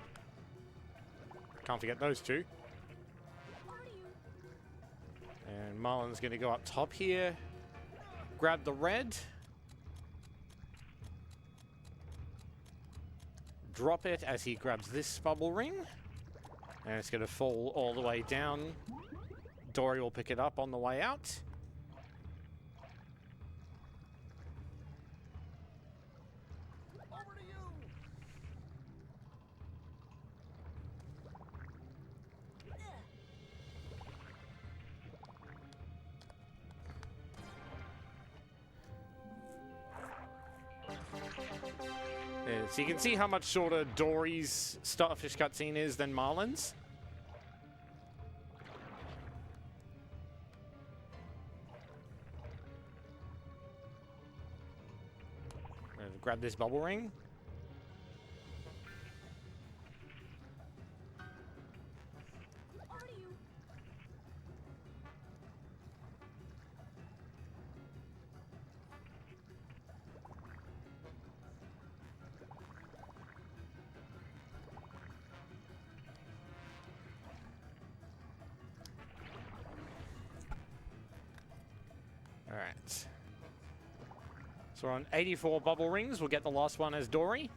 Can't forget those two. And Marlin's going to go up top here, grab the red. Drop it as he grabs this bubble ring. And it's going to fall all the way down. Dory will pick it up on the way out. Over to you. So you can see how much shorter Dory's starfish cutscene is than Marlin's. Grab this bubble ring. All right. So we're on 84 bubble rings. We'll get the last one as Dory.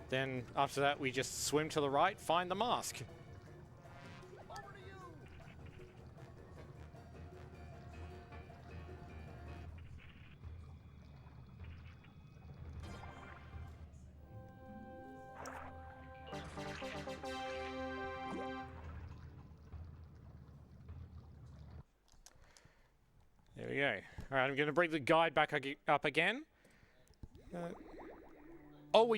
Then after that, we just swim to the right, find the mask. Over to you. There we go. All right, I'm going to bring the guide back up again. Oh,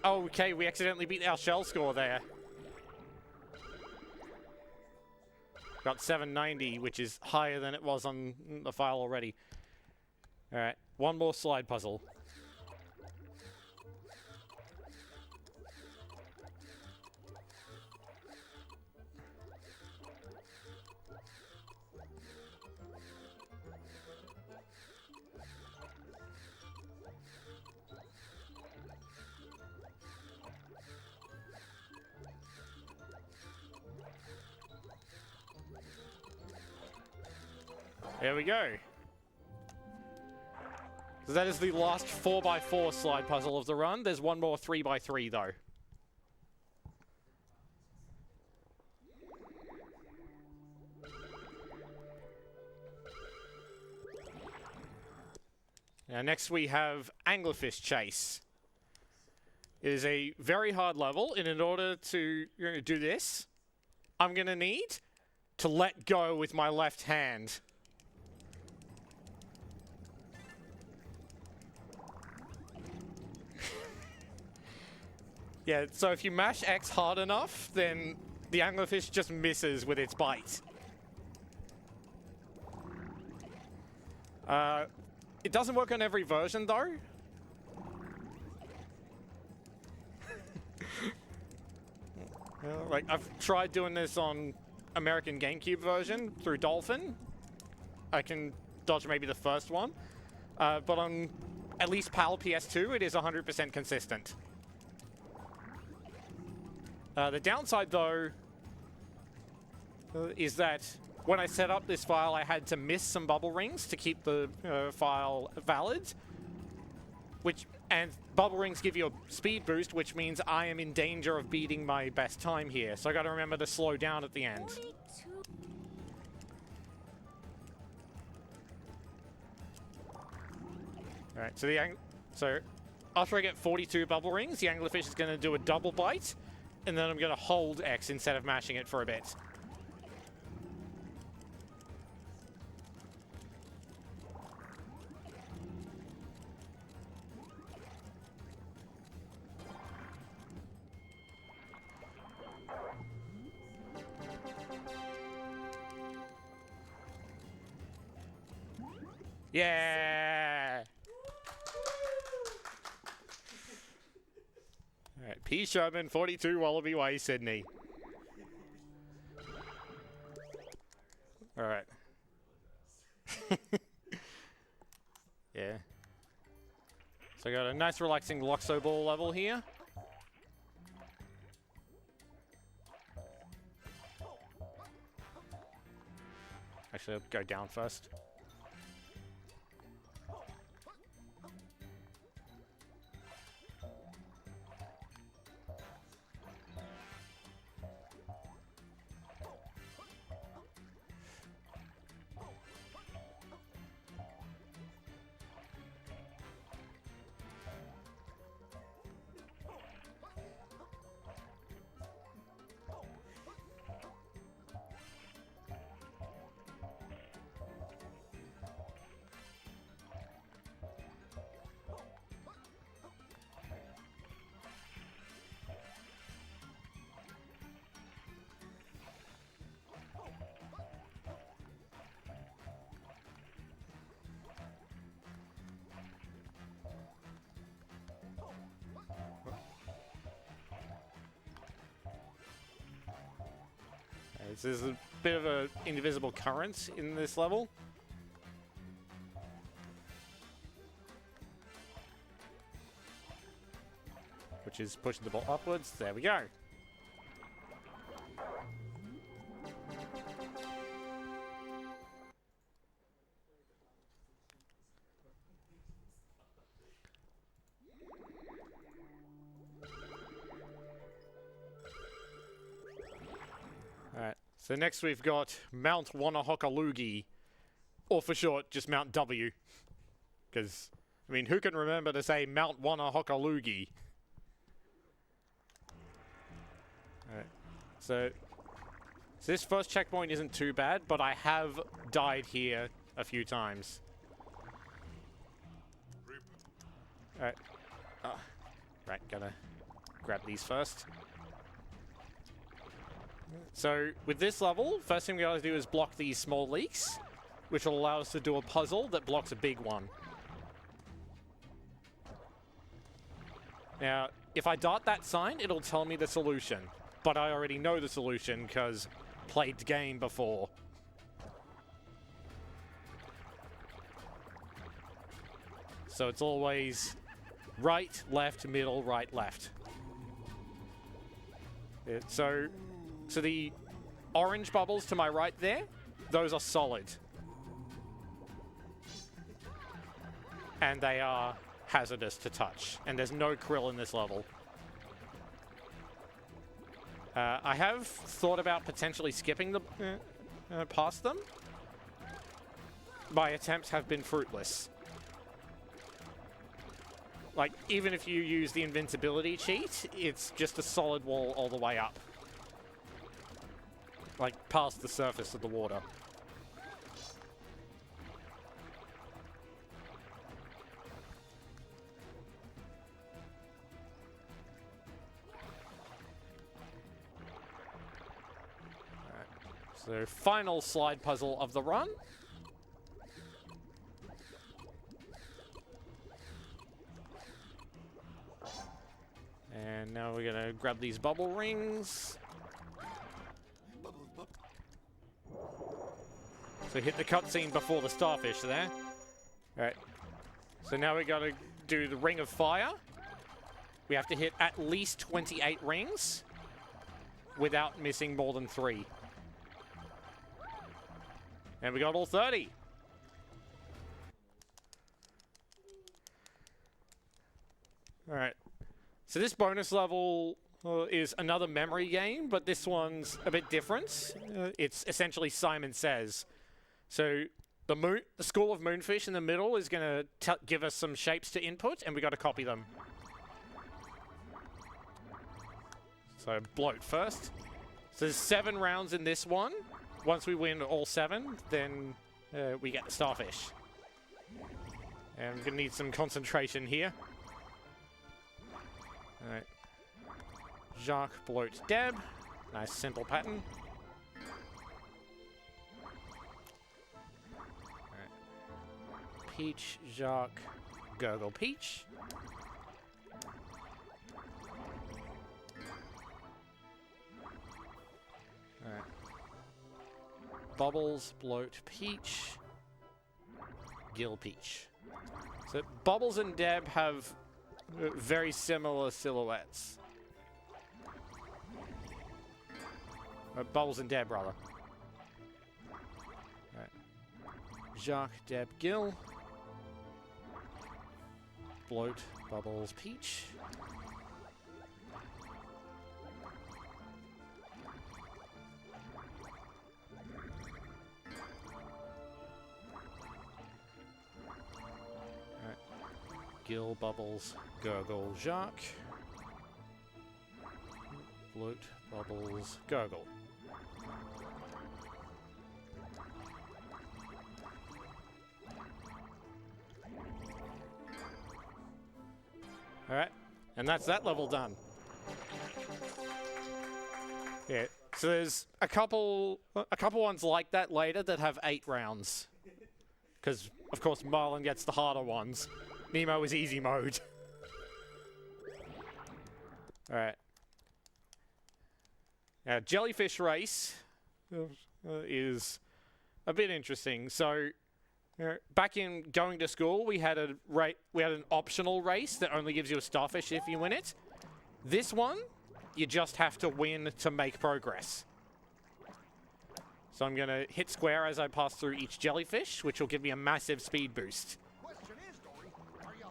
okay, we accidentally beat our shell score there. got 790, which is higher than it was on the file already. Alright, one more slide puzzle. There we go. So that is the last 4x4 slide puzzle of the run. There's one more 3x3 though. Now next we have Anglerfish Chase. It is a very hard level, and in order to do this, I'm going to need to let go with my left hand. Yeah, so if you mash X hard enough, then the anglerfish just misses with its bite. It doesn't work on every version, though. Like, I've tried doing this on American GameCube version through Dolphin. I can dodge maybe the first one. But on at least PAL PS2, it is 100% consistent. The downside, though, is that when I set up this file, I had to miss some bubble rings to keep the file valid. And bubble rings give you a speed boost, which means I am in danger of beating my best time here. So I got to remember to slow down at the end. 42. All right, so after I get 42 bubble rings, the anglerfish is going to do a double bite. And then I'm going to hold X instead of mashing it for a bit. Yeah! Alright, P. Sherman, 42 Wallaby Way, Sydney. Alright. Yeah. So I got a nice relaxing Loxo ball level here. Actually, I'll go down first. There's a bit of an indivisible current in this level. Which is pushing the ball upwards. There we go. Alright, so next we've got Mount Wanahockaloogie, or for short, just Mount W. Because, I mean, who can remember to say Mount Wanahockaloogie? Alright, so this first checkpoint isn't too bad, but I have died here a few times. Alright, right, gotta grab these first. So with this level, first thing we gotta do is block these small leaks, which will allow us to do a puzzle that blocks a big one. Now, if I dot that sign, it'll tell me the solution. But I already know the solution because played the game before. So it's always right, left, middle, right, left. So the orange bubbles to my right there, those are solid. And they are hazardous to touch. And there's no krill in this level. I have thought about potentially skipping the past them. My attempts have been fruitless. Like, even if you use the invincibility cheat, it's just a solid wall all the way up. Like, past the surface of the water. So, final slide puzzle of the run. And now we're gonna grab these bubble rings. So hit the cutscene before the starfish there. Alright. So now we gotta do the ring of fire. We have to hit at least 28 rings without missing more than 3. And we got all 30. Alright. So this bonus level is another memory game, but this one's a bit different. It's essentially Simon Says. So the school of moonfish in the middle is going to give us some shapes to input, and we got to copy them. So bloat first. So there's 7 rounds in this one. Once we win all 7, then we get the starfish. And we're going to need some concentration here. Alright. Jacques, bloat, dab. Nice simple pattern. Alright. Peach, Jacques, gurgle, peach. Alright. Bubbles, bloat, peach. Gill, peach. So Bubbles and Deb have very similar silhouettes. Bubbles and Deb, rather. Right. Jacques, Deb, Gill. Bloat, Bubbles, Peach. Gill, Bubbles, Gurgle, Jacques. Bloat, Bubbles, Gurgle. Alright, and that's that level done. Yeah, so there's a couple ones like that later that have 8 rounds. Because, of course, Marlin gets the harder ones. Nemo is easy mode. Alright. Now, Jellyfish Race is a bit interesting. So, back in going to school, we had an optional race that only gives you a starfish if you win it. This one, you just have to win to make progress. So I'm going to hit square as I pass through each jellyfish, which will give me a massive speed boost. Question is, Dory, are you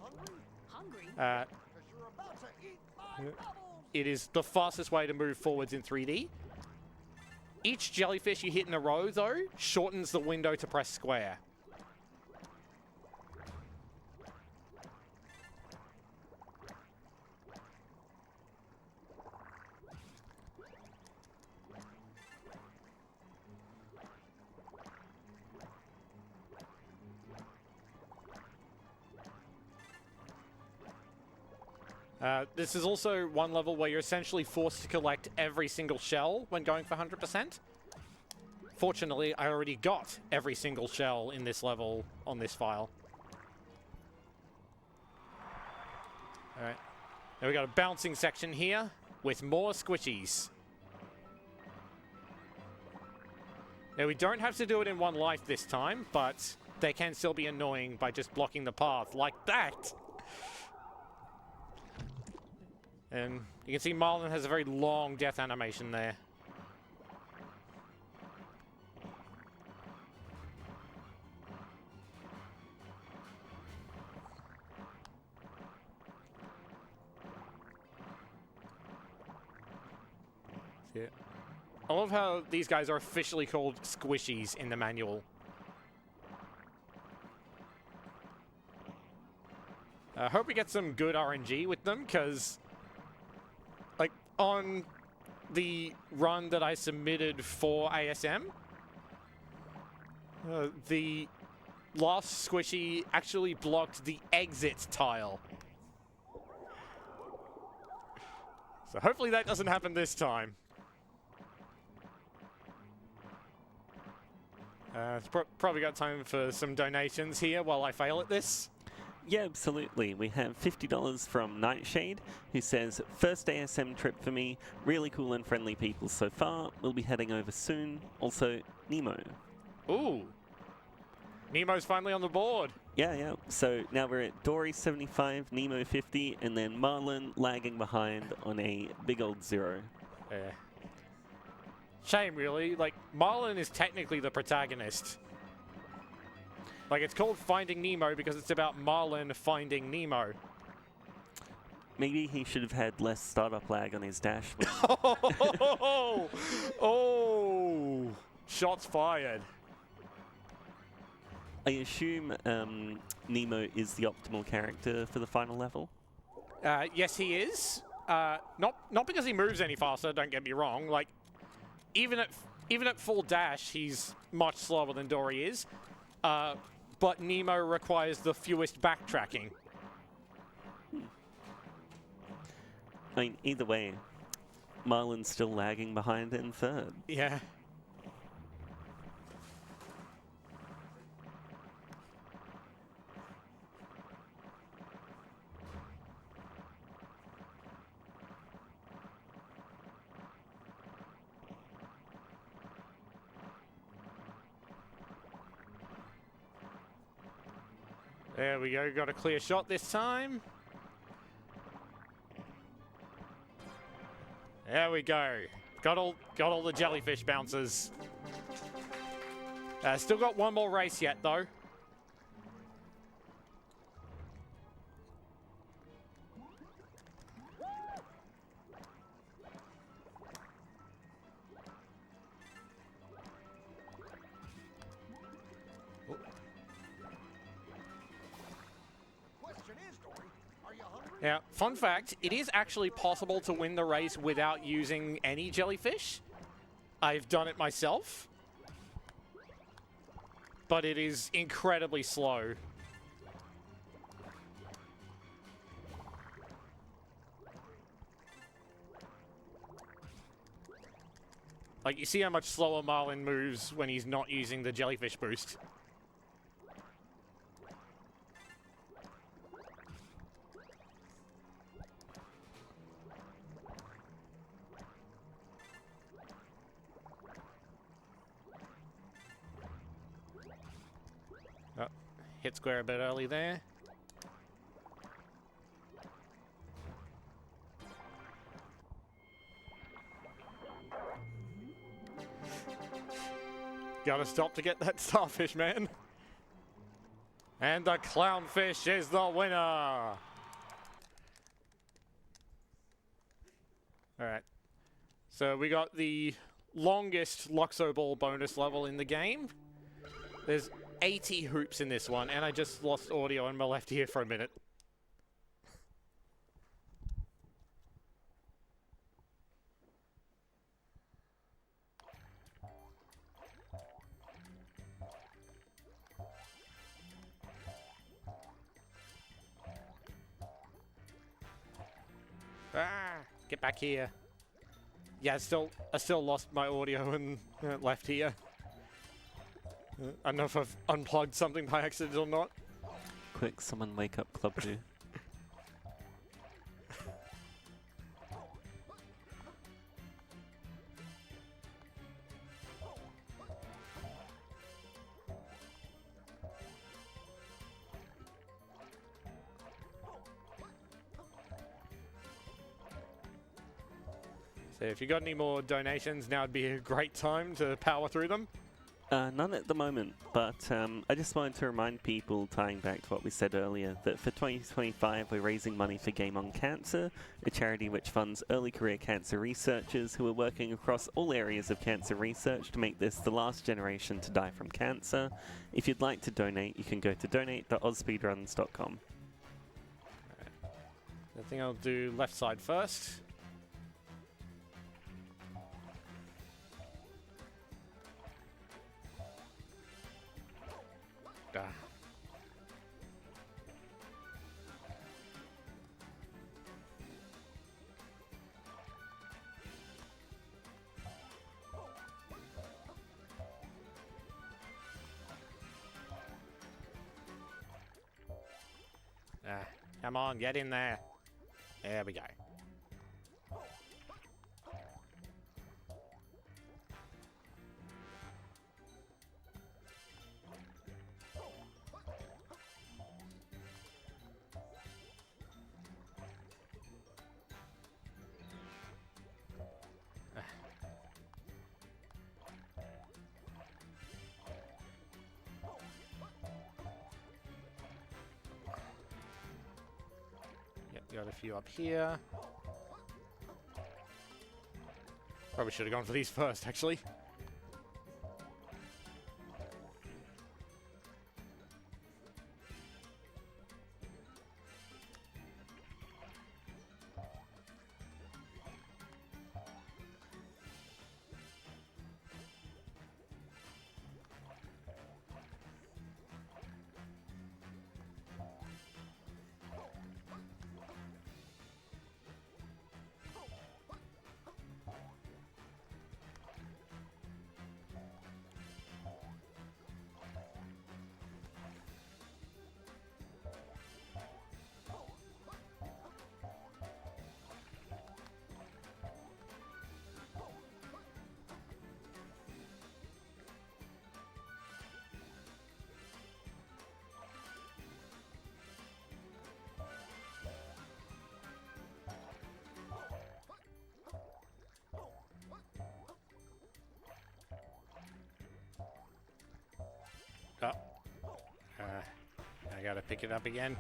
hungry? Hungry? Because you're about to eat my bubbles. It is the fastest way to move forwards in 3D. Each jellyfish you hit in a row, though, shortens the window to press square. This is also one level where you're essentially forced to collect every single shell when going for 100%. Fortunately, I already got every single shell in this level on this file. Alright. Now we got a bouncing section here with more squishies. Now we don't have to do it in one life this time, but they can still be annoying by just blocking the path like that. And you can see Marlin has a very long death animation there. Yeah. I love how these guys are officially called squishies in the manual. I hope we get some good RNG with them, because like on the run that I submitted for ASM, the last squishy actually blocked the exit tile. So hopefully that doesn't happen this time. Probably got time for some donations here while I fail at this. Yeah, absolutely. We have $50 from Nightshade, who says, first ASM trip for me, really cool and friendly people so far, we'll be heading over soon. Also, Nemo. Ooh. Nemo's finally on the board. Yeah. So now we're at Dory 75, Nemo 50, and then Marlin lagging behind on a big old 0. Yeah. Shame, really. Like, Marlin is technically the protagonist. Like, it's called Finding Nemo because it's about Marlin finding Nemo. Maybe he should have had less startup lag on his dash. Oh! Shots fired. I assume Nemo is the optimal character for the final level? Yes, he is. Not because he moves any faster, don't get me wrong. Like, even at full dash, he's much slower than Dory is. But Nemo requires the fewest backtracking. I mean, either way, Marlin's still lagging behind in third. Yeah. There we go, got a clear shot this time. There we go. Got all the jellyfish bouncers. Still got one more race yet though. Now, fun fact, it is actually possible to win the race without using any jellyfish. I've done it myself. But it is incredibly slow. Like, you see how much slower Marlin moves when he's not using the jellyfish boost. Hit square a bit early there. Gotta stop to get that starfish, man. And the clownfish is the winner. Alright. So we got the longest Luxo Ball bonus level in the game. There's 80 hoops in this one, and I just lost audio in my left ear for a minute. Ah, get back here. Yeah, I still lost my audio and left here. I don't know if I've unplugged something by accident or not. Quick, someone wake up Club 2. So if you got any more donations, now would be a great time to power through them. None at the moment, but I just wanted to remind people, tying back to what we said earlier, that for 2025 we're raising money for Game On Cancer, a charity which funds early career cancer researchers who are working across all areas of cancer research to make this the last generation to die from cancer. If you'd like to donate, you can go to donate.ausspeedruns.com. I think I'll do left side first. Come on, get in there. There we go. Got a few up here. Probably should have gone for these first, actually. Oh. I gotta pick it up again.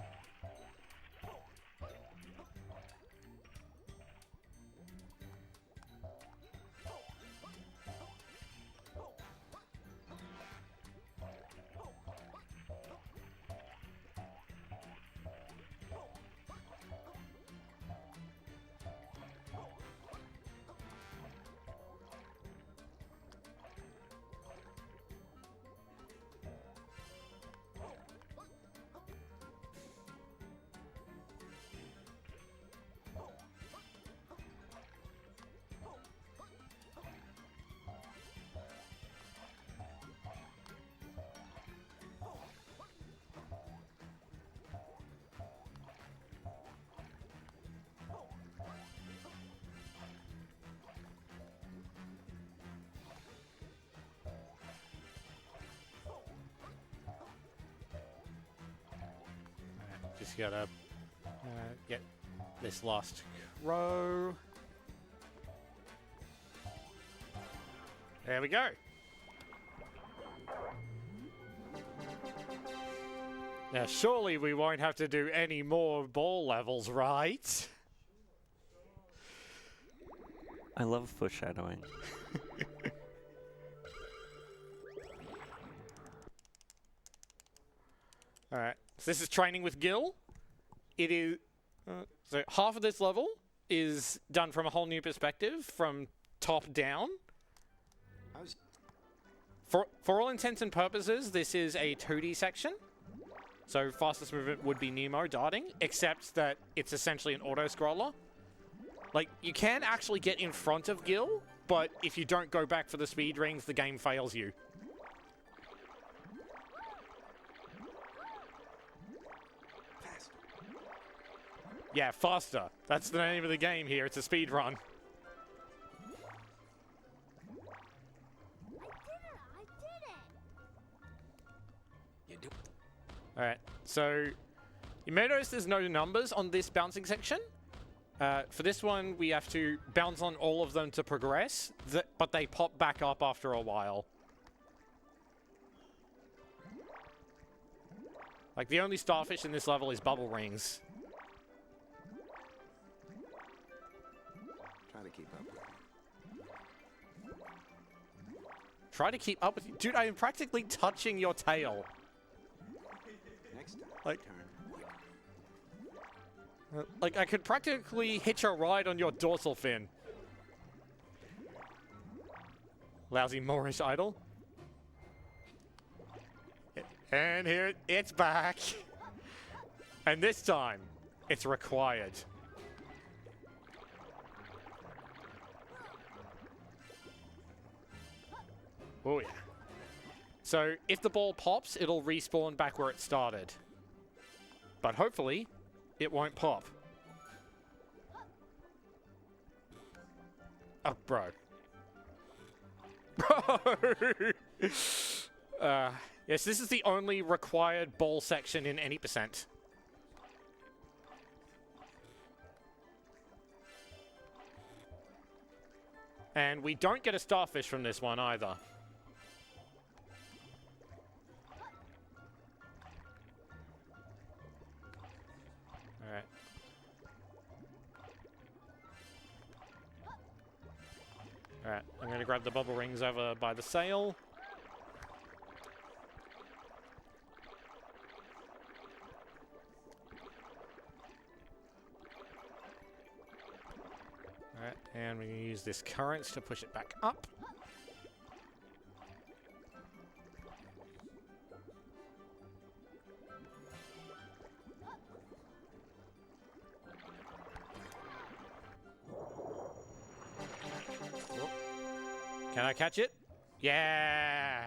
Just gotta get this last row. There we go. Now, surely we won't have to do any more ball levels, right? I love foreshadowing. Alright, so this is training with Gil. It is... so half of this level is done from a whole new perspective, from top down. For all intents and purposes, this is a 2D section. So fastest movement would be Nemo darting, except that it's essentially an auto-scroller. Like, you can actually get in front of Gil, but if you don't go back for the speed rings, the game fails you. Faster. Yeah, faster. That's the name of the game here. It's a speed run. You do. Alright, so you may notice there's no numbers on this bouncing section. For this one, we have to bounce on all of them to progress, but they pop back up after a while. Like, the only starfish in this level is bubble rings. Try to keep up with me. Try to keep up with you. Dude, I am practically touching your tail. Next time, Like- turn quick. Like, I could practically hitch a ride on your dorsal fin. Lousy Moorish idol. And here, it's back. And this time, it's required. Oh yeah. So, if the ball pops, it'll respawn back where it started. But hopefully, it won't pop. Oh, bro. Bro! Yes, this is the only required ball section in any percent. And we don't get a starfish from this one either. Alright. Alright, I'm going to grab the bubble rings over by the sail. Alright, and we're going to use this current to push it back up. Can I catch it? Yeah!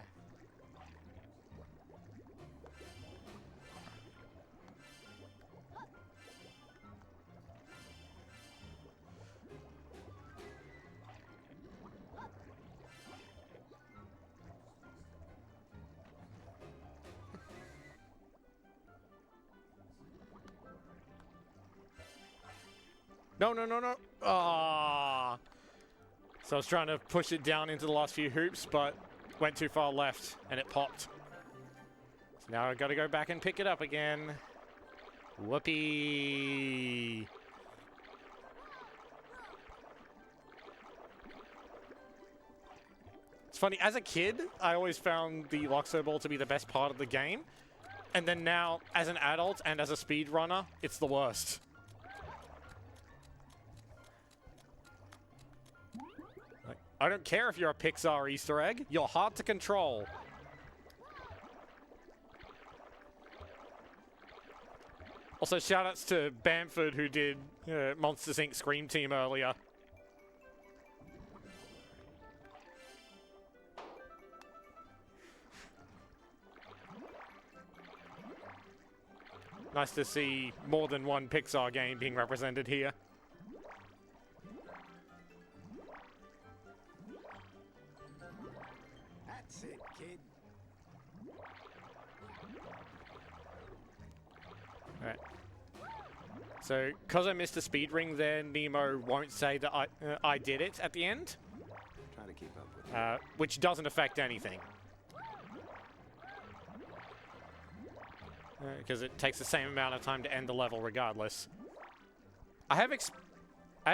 No, no, no, no. Ah. So I was trying to push it down into the last few hoops, but went too far left and it popped. So now I've got to go back and pick it up again. Whoopee. It's funny, as a kid, I always found the Loxo ball to be the best part of the game. And then now, as an adult and as a speedrunner, it's the worst. I don't care if you're a Pixar Easter egg. You're hard to control. Also, shoutouts to Bamford who did Monsters Inc. Scream Team earlier. Nice to see more than one Pixar game being represented here. That's it, kid. Alright. So, because I missed a speed ring there, Nemo won't say that I did it at the end. Try to keep up with me. Which doesn't affect anything. Because it takes the same amount of time to end the level regardless. I have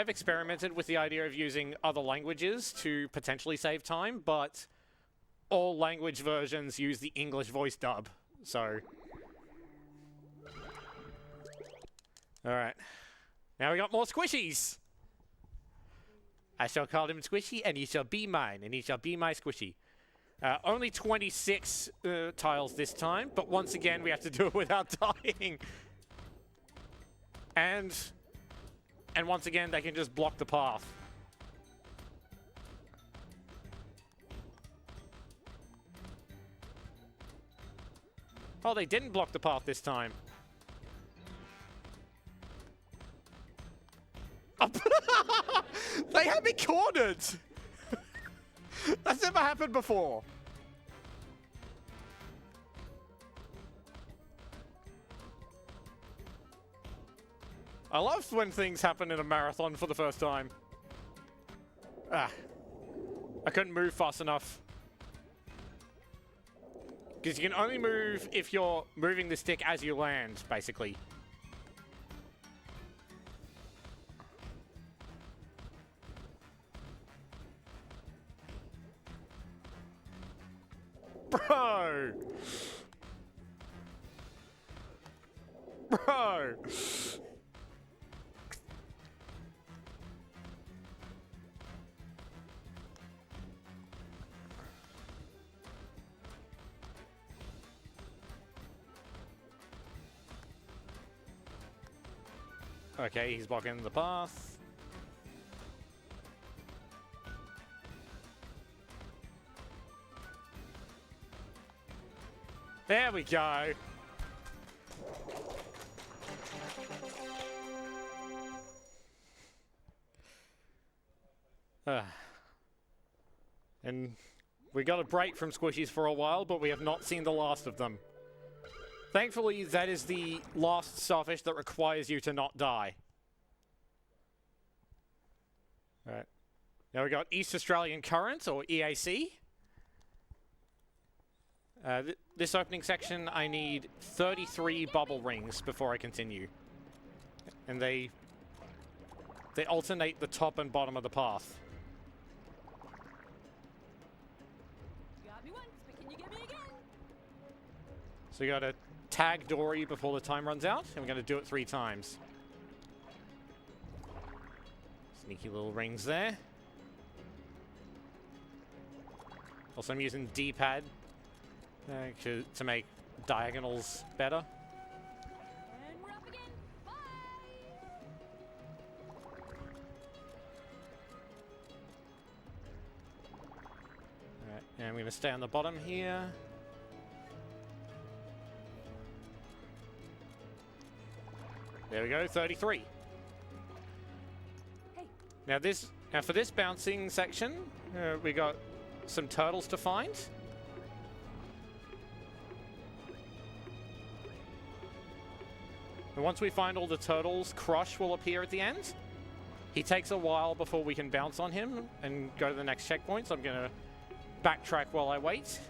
experimented with the idea of using other languages to potentially save time, but all language versions use the English voice dub, so... Alright. Now we got more squishies! I shall call him Squishy, and he shall be mine, and he shall be my squishy. Only 26 tiles this time, but once again we have to do it without dying. And and once again, they can just block the path. Oh, they didn't block the path this time. They had me cornered! That's never happened before. I love when things happen in a marathon for the first time. Ah. I couldn't move fast enough. Because you can only move if you're moving the stick as you land, basically. Bro! Bro! Okay, he's blocking the path. There we go. And we got a break from squishies for a while, but we have not seen the last of them. Thankfully, that is the last starfish that requires you to not die. Alright. Now we got East Australian Current, or EAC. This opening section, I need 33 bubble rings before I continue. And they alternate the top and bottom of the path. Got me once, but can you get me again? So you gotta tag Dory before the time runs out, and we're gonna do it 3 times. Sneaky little rings there. Also, I'm using D-pad to make diagonals better. And we're up again. Bye! Alright, and I'm gonna stay on the bottom here. There we go, 33. Hey. Now for this bouncing section, we got some turtles to find. And once we find all the turtles, Crush will appear at the end. He takes a while before we can bounce on him and go to the next checkpoint, so I'm gonna backtrack while I wait.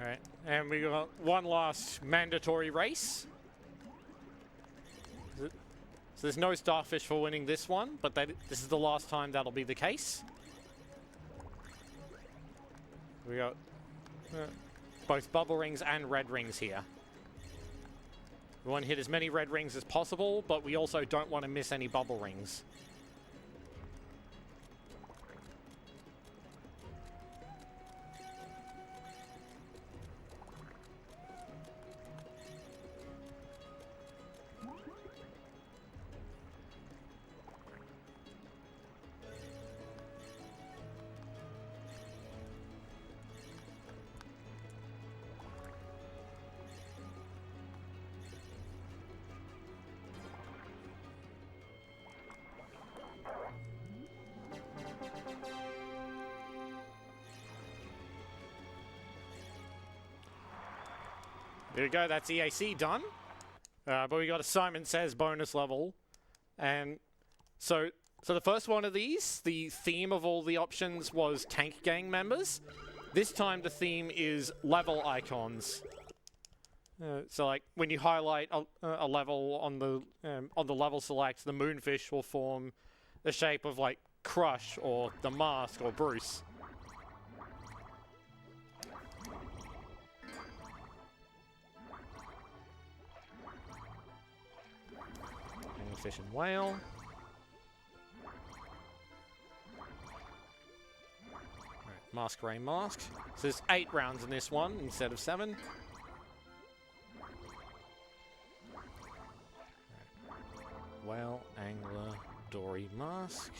Alright, and we got one last mandatory race. So there's no starfish for winning this one, but this is the last time that'll be the case. We got both bubble rings and red rings here. We want to hit as many red rings as possible, but we also don't want to miss any bubble rings. There we go, that's EAC done. But we got a Simon Says bonus level. And so the first one of these, the theme of all the options was Tank Gang members. This time the theme is level icons. So like when you highlight a level on the level select, the moonfish will form the shape of like Crush or the Mask or Bruce. Anglerfish and whale. Right, mask, ray, mask. So there's 8 rounds in this one instead of 7. Whale, angler, dory, mask.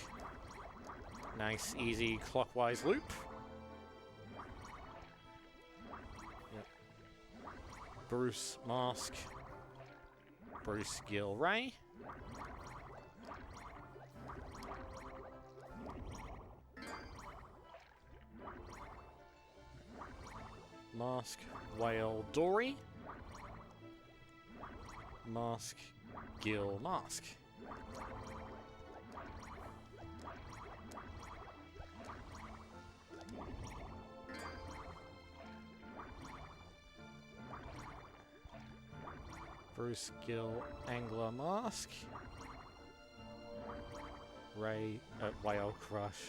Nice, easy clockwise loop. Yep. Bruce, mask. Bruce, gill, ray. Mask, whale, dory. Mask, gill, mask. Bruce, gill, angler, mask. Ray, whale, crush.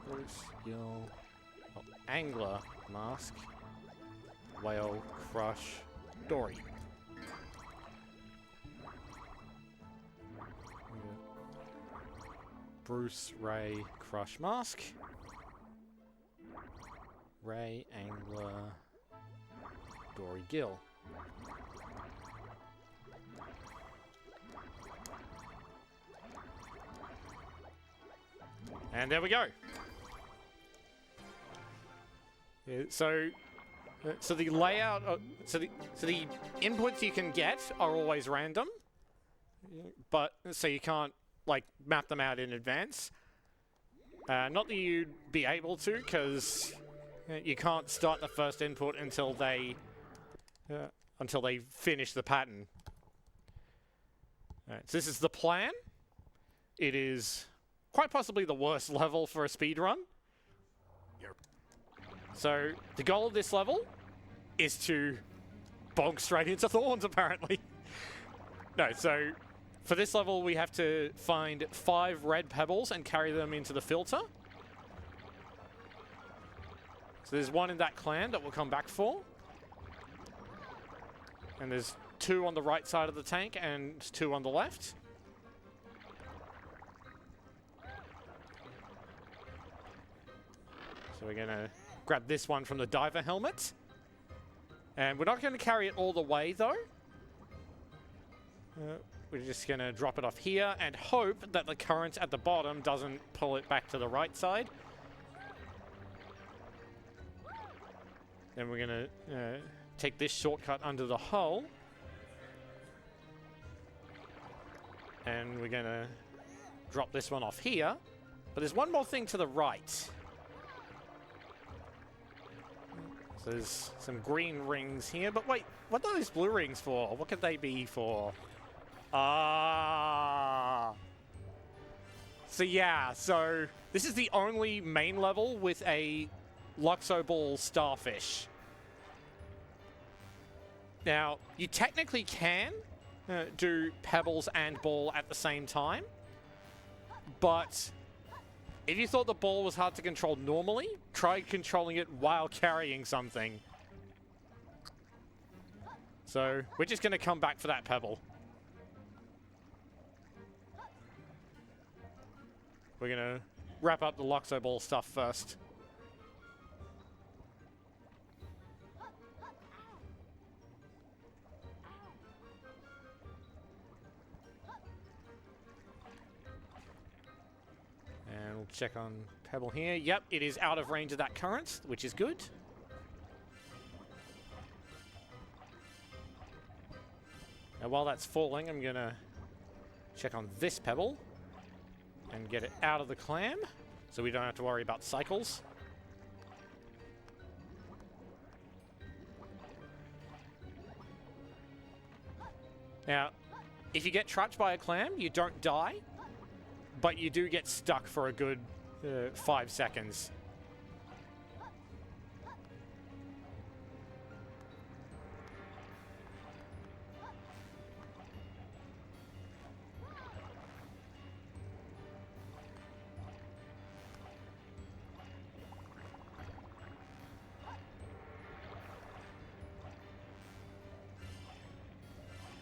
Bruce, gill, angler, mask. Whale, crush, dory. Bruce, ray, crush, mask. Ray, angler, dory, gill. And there we go. Yeah, so the layout, so the inputs you can get are always random, but so you can't like map them out in advance. Not that you'd be able to, because you can't start the first input until they finish the pattern. Alright, so this is the plan. It is quite possibly the worst level for a speedrun. Yep. So the goal of this level is to bonk straight into thorns, apparently. No, so for this level we have to find 5 red pebbles and carry them into the filter. So there's 1 in that clan that we'll come back for. And there's 2 on the right side of the tank and 2 on the left. So we're going to grab this one from the diver helmet. And we're not going to carry it all the way, though. We're just going to drop it off here and hope that the current at the bottom doesn't pull it back to the right side. Then we're going to take this shortcut under the hull. And we're going to drop this one off here. But there's one more thing to the right. So there's some green rings here, but wait, what are those blue rings for? What could they be for? Ah. So yeah, so this is the only main level with a Luxo Ball starfish. Now, you technically can do pebbles and ball at the same time, but if you thought the ball was hard to control normally, try controlling it while carrying something. So we're just going to come back for that pebble. We're going to wrap up the Luxo Ball stuff first. And we'll check on pebble here. Yep, it is out of range of that current, which is good. Now while that's falling, I'm going to check on this pebble and get it out of the clam so we don't have to worry about cycles. Now, if you get trapped by a clam, you don't die, but you do get stuck for a good 5 seconds.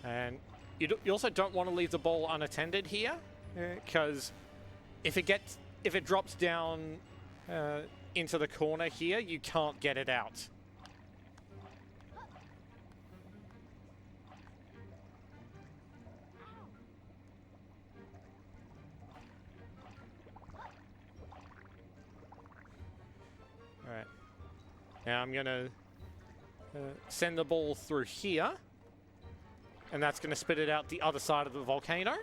And you also don't want to leave the ball unattended here, because if it drops down into the corner here, you can't get it out. All right. Now I'm gonna send the ball through here, and that's gonna spit it out the other side of the volcano.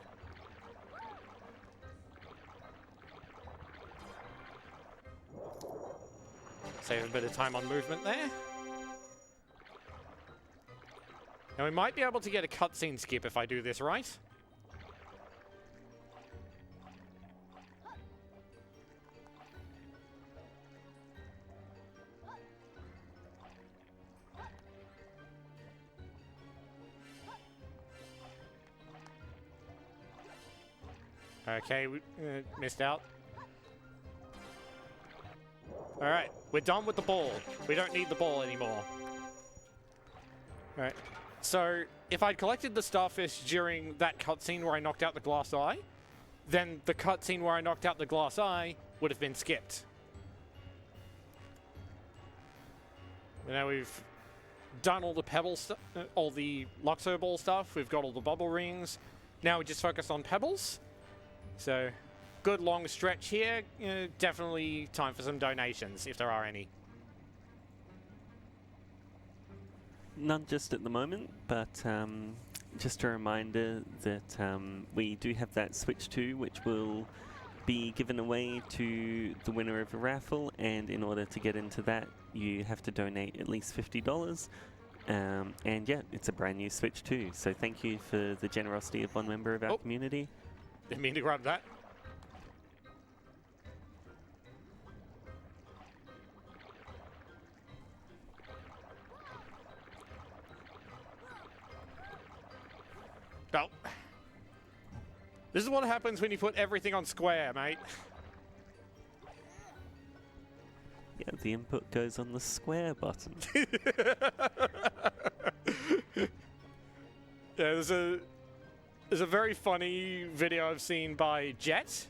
Save a bit of time on movement there. Now we might be able to get a cutscene skip if I do this right. Okay, we missed out. Alright, we're done with the ball. We don't need the ball anymore. Alright, so if I'd collected the starfish during that cutscene where I knocked out the glass eye, then the cutscene where I knocked out the glass eye would have been skipped. Now we've done all the pebbles, all the Luxo ball stuff. We've got all the bubble rings. Now we just focus on pebbles. So, good long stretch here. Definitely time for some donations, if there are any. None just at the moment, but just a reminder that we do have that Switch 2, which will be given away to the winner of a raffle, and in order to get into that, you have to donate at least $50. And yeah, it's a brand new Switch 2, so thank you for the generosity of one member of our community. Didn't mean to grab that. Well, this is what happens when you put everything on square, mate. Yeah, the input goes on the square button. Yeah, there's a very funny video I've seen by Jet,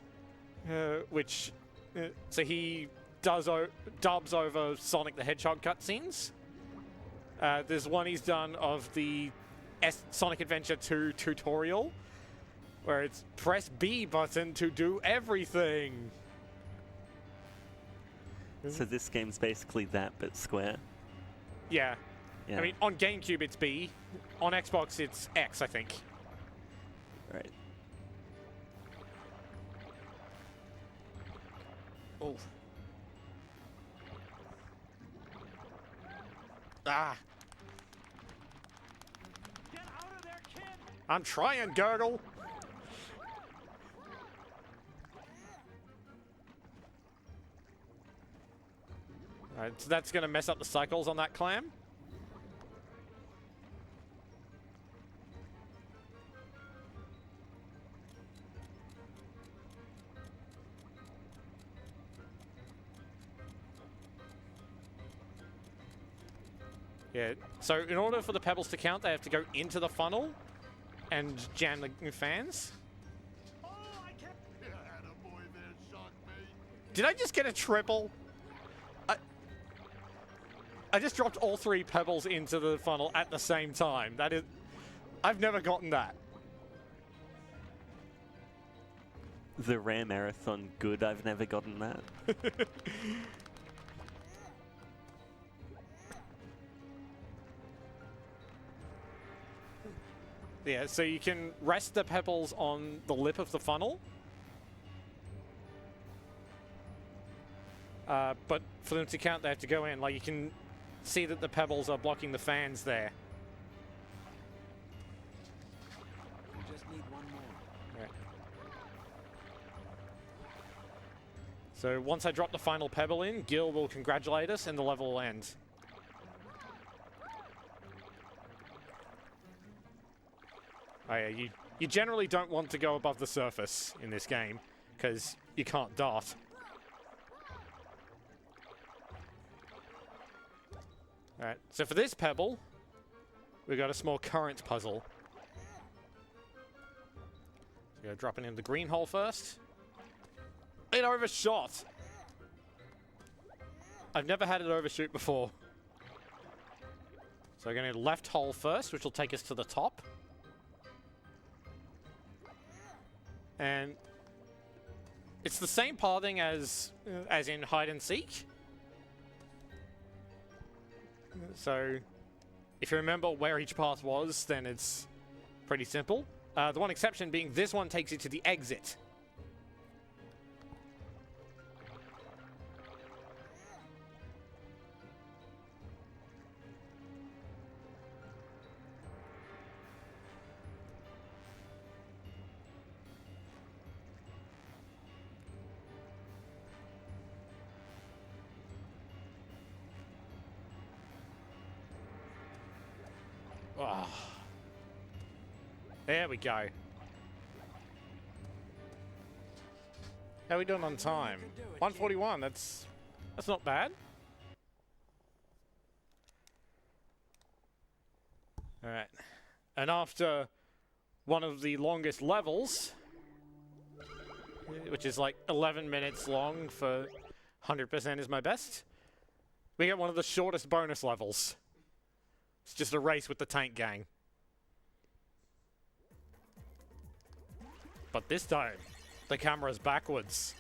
which so he dubs over Sonic the Hedgehog cutscenes. There's one he's done of the Sonic Adventure 2 tutorial, where it's press B button to do everything. So this game's basically that, but square. Yeah. Yeah. I mean, on GameCube it's B, on Xbox it's X, I think. Right. Oh. Ah. Get out of there, kid! I'm trying, Gurgle. Alright, so that's gonna mess up the cycles on that clam. Yeah, so in order for the pebbles to count, they have to go into the funnel and jam the fans. Oh, I can't. Attaboy there, shot mate. Did I just get a triple? I just dropped all 3 pebbles into the funnel at the same time. That is... I've never gotten that. The rare marathon good, I've never gotten that. Yeah, so you can rest the pebbles on the lip of the funnel. But for them to count, they have to go in. Like, you can see that the pebbles are blocking the fans there. We just need one more. Right. So once I drop the final pebble in, Gil will congratulate us and the level will end. Oh yeah, you generally don't want to go above the surface in this game, because you can't dart. Alright, so for this pebble, we've got a small current puzzle. Go dropping in the green hole first. It overshot! I've never had it overshoot before. So we're going to left hole first, which will take us to the top. And it's the same pathing as in hide and seek. So if you remember where each path was, then it's pretty simple. The one exception being this one takes you to the exit. Oh. There we go. How are we doing on time? 1:41. That's not bad. All right. And after one of the longest levels, which is like 11 minutes long for 100% is my best, we get one of the shortest bonus levels. It's just a race with the tank gang. But this time, the camera's backwards.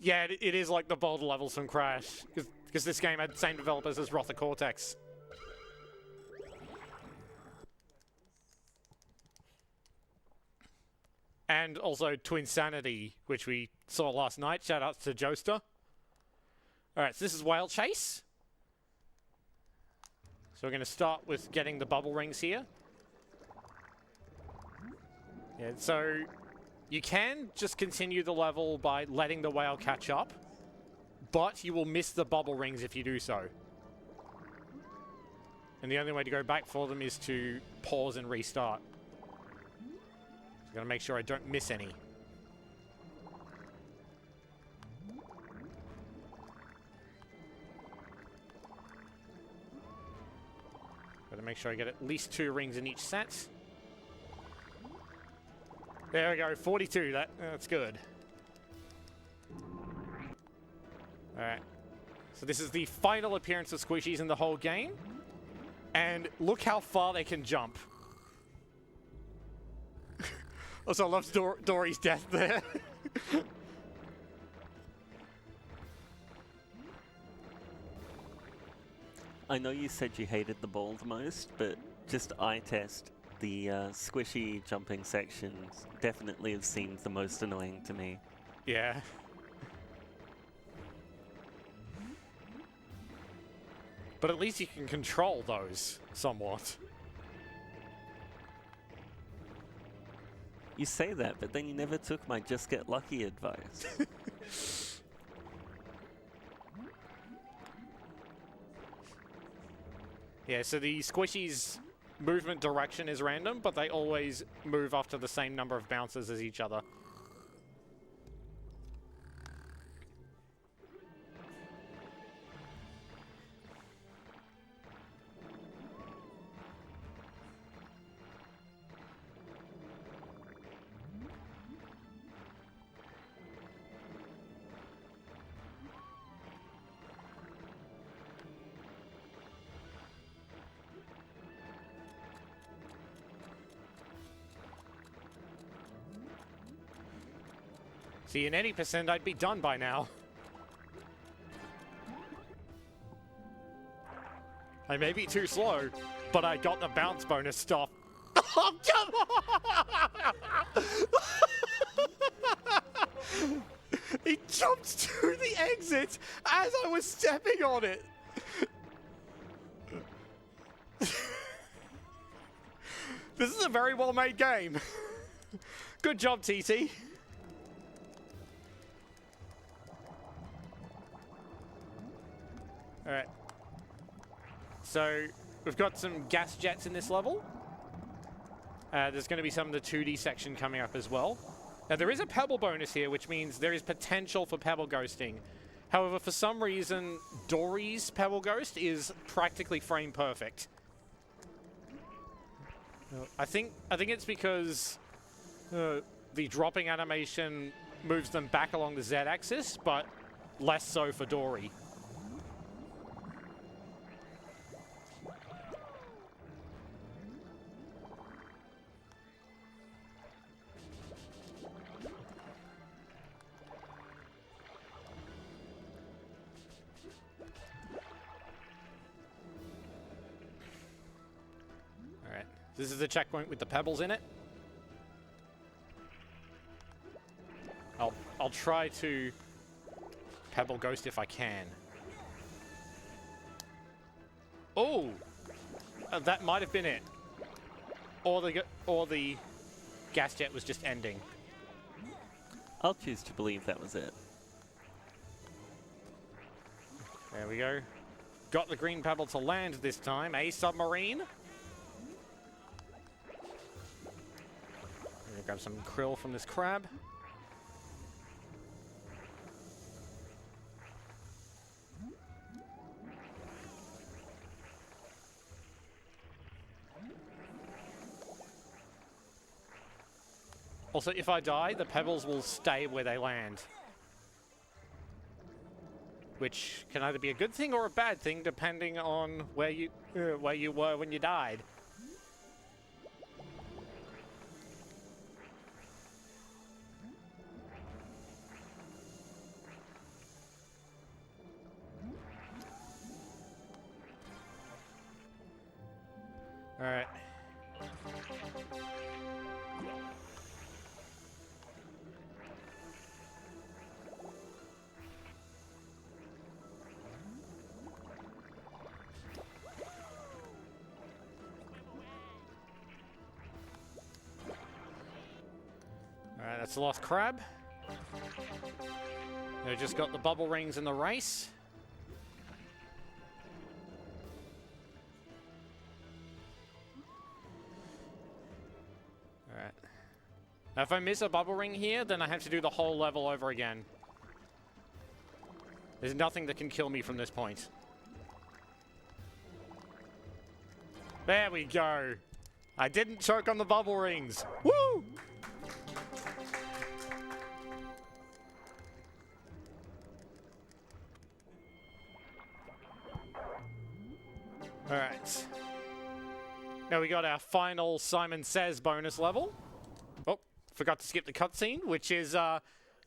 Yeah, it is like the boulder levels from Crash, because this game had the same developers as Rother Cortex. And also Twinsanity, which we saw last night. Shout out to Joester. Alright, so this is Whale Chase. So we're going to start with getting the bubble rings here. Yeah, so you can just continue the level by letting the whale catch up, but you will miss the bubble rings if you do so. And the only way to go back for them is to pause and restart. I'm gonna make sure I don't miss any. Gotta make sure I get at least 2 rings in each set. There we go, 42. That's good. Alright. So this is the final appearance of squishies in the whole game. And look how far they can jump. Also, I love Dory's death there. I know you said you hated the ball the most, but just eye test. The squishy jumping sections definitely have seemed the most annoying to me. Yeah. But at least you can control those somewhat. You say that, but then you never took my just get lucky advice. Yeah, so the squishies' movement direction is random, but they always move after the same number of bounces as each other. See, in any percent, I'd be done by now. I may be too slow, but I got the bounce bonus stuff. Oh, come on! He jumped to the exit as I was stepping on it. This is a very well-made game. Good job, TT. Alright. so we've got some gas jets in this level. There's going to be some of the 2D section coming up as well. Now, there is a pebble bonus here, which means there is potential for pebble ghosting. However, for some reason, Dory's pebble ghost is practically frame perfect. I think it's because the dropping animation moves them back along the Z-axis, but less so for Dory. Alright, this is the checkpoint with the pebbles in it. I'll try to pebble ghost if I can. Oh, that might have been it, or the gas jet was just ending. I'll choose to believe that was it. There we go. Got the green pebble to land this time. A submarine. I'm gonna grab some krill from this crab. Also, if I die, the pebbles will stay where they land. Which can either be a good thing or a bad thing, depending on where you were when you died. All right. Alright, that's the lost crab. They just got the bubble rings in the race. Alright. Now if I miss a bubble ring here, then I have to do the whole level over again. There's nothing that can kill me from this point. There we go. I didn't choke on the bubble rings. Woo! Alright. Now we got our final Simon Says bonus level. Oh, forgot to skip the cutscene, which is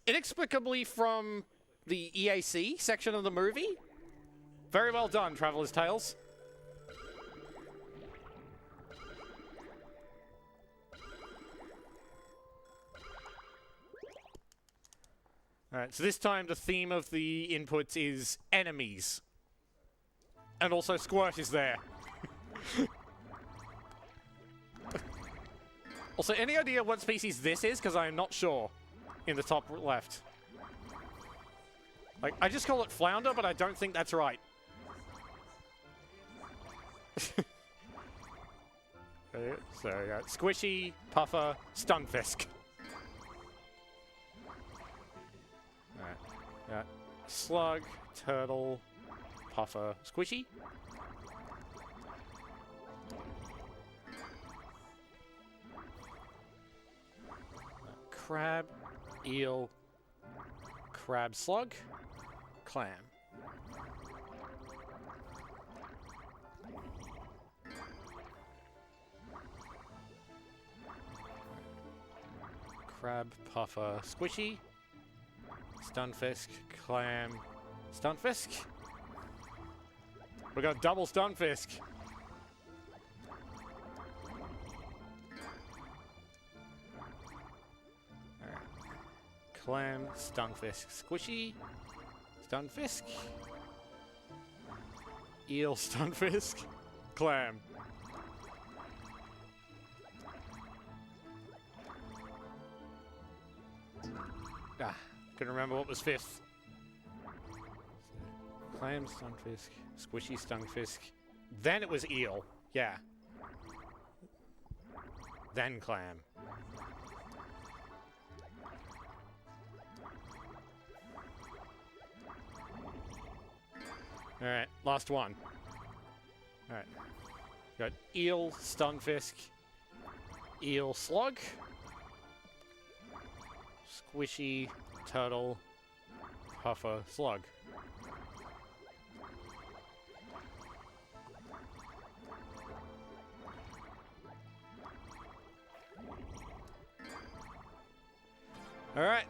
inexplicably from the EAC section of the movie. Very well done, Traveler's Tales. Alright, so this time the theme of the inputs is enemies. And also Squirt is there. Also, any idea what species this is? Because I am not sure. In the top left. Like, I just call it flounder, but I don't think that's right. So, squishy, puffer, stunfisk. Alright. Slug, turtle, puffer, squishy. Crab, eel, crab slug, clam. Crab, puffer, squishy, stunfisk, clam, stunfisk. We got double stunfisk. Alright. Clam, stunfisk, squishy, stunfisk, eel, stunfisk, clam. Couldn't remember what was fifth. Clam, stunfisk, squishy, stunfisk, Then it was eel. Yeah. Then clam. Alright, last one. Alright. Got eel, stunfisk, eel, slug, squishy, turtle, puffer, slug. Alright.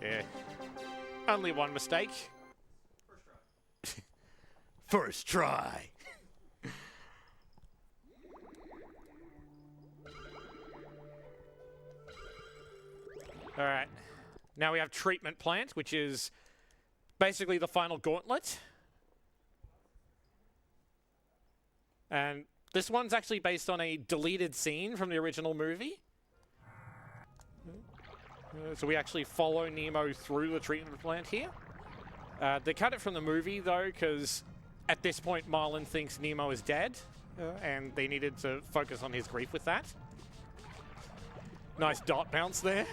Yeah. Only one mistake. First try. Alright. Now we have treatment plant, which is basically the final gauntlet. And this one's actually based on a deleted scene from the original movie. So we actually follow Nemo through the treatment plant here. They cut it from the movie, though, because at this point Marlin thinks Nemo is dead, and they needed to focus on his grief with that. Nice dot bounce there.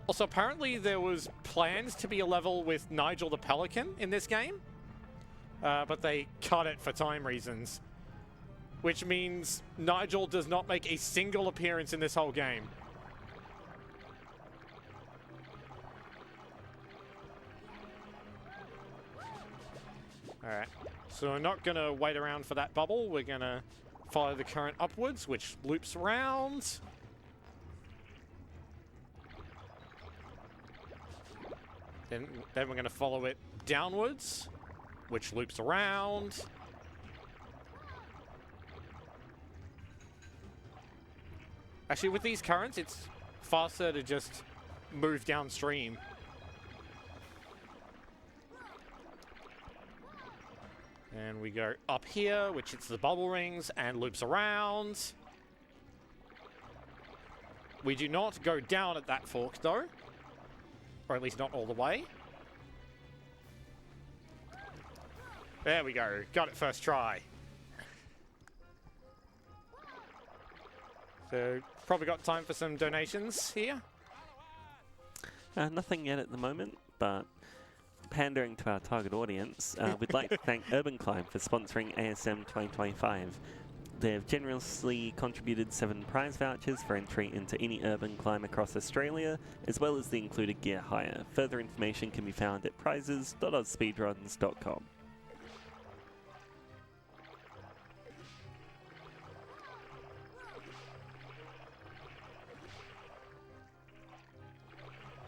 Also, apparently there was plans to be a level with Nigel the Pelican in this game, but they cut it for time reasons. Which means Nigel does not make a single appearance in this whole game. Alright, so we're not going to wait around for that bubble. We're going to follow the current upwards, which loops around. Then we're going to follow it downwards, which loops around. Actually, with these currents, it's faster to just move downstream. And we go up here, which hits the bubble rings and loops around. We do not go down at that fork, though. Or at least not all the way. There we go. Got it first try. So, probably got time for some donations here. Nothing yet at the moment, but pandering to our target audience, we'd like to thank Urban Climb for sponsoring ASM 2025. They've generously contributed 7 prize vouchers for entry into any urban climb across Australia, as well as the included gear hire. Further information can be found at prizes.ausspeedruns.com.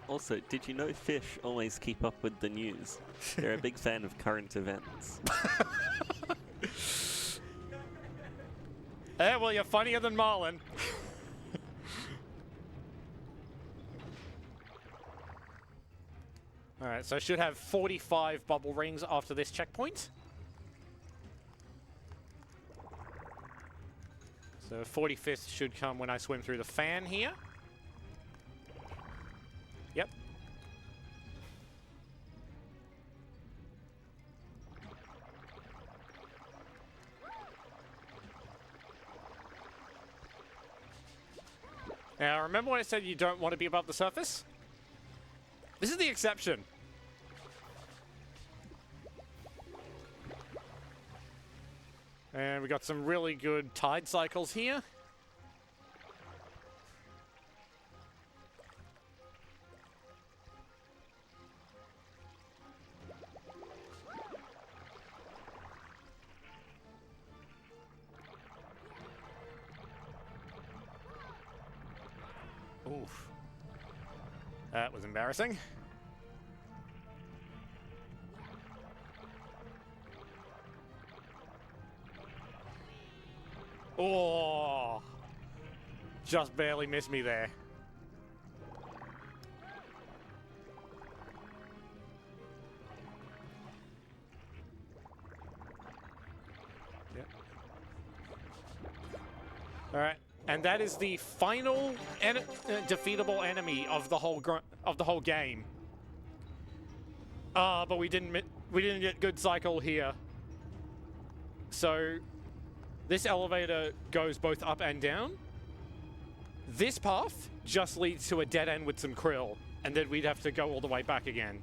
Also, did you know fish always keep up with the news? They're a big fan of current events. Yeah, well, you're funnier than Marlin. Alright, so I should have 45 bubble rings after this checkpoint. So 45th should come when I swim through the fan here. Yep. Now, remember when I said you don't want to be above the surface? This is the exception. And we got some really good tide cycles here. Oof. That was embarrassing. Oh! Just barely missed me there. Yep. All right. And that is the final defeatable enemy of the whole game. But we didn't get good cycle here. So this elevator goes both up and down. This path just leads to a dead end with some krill, and then we'd have to go all the way back again.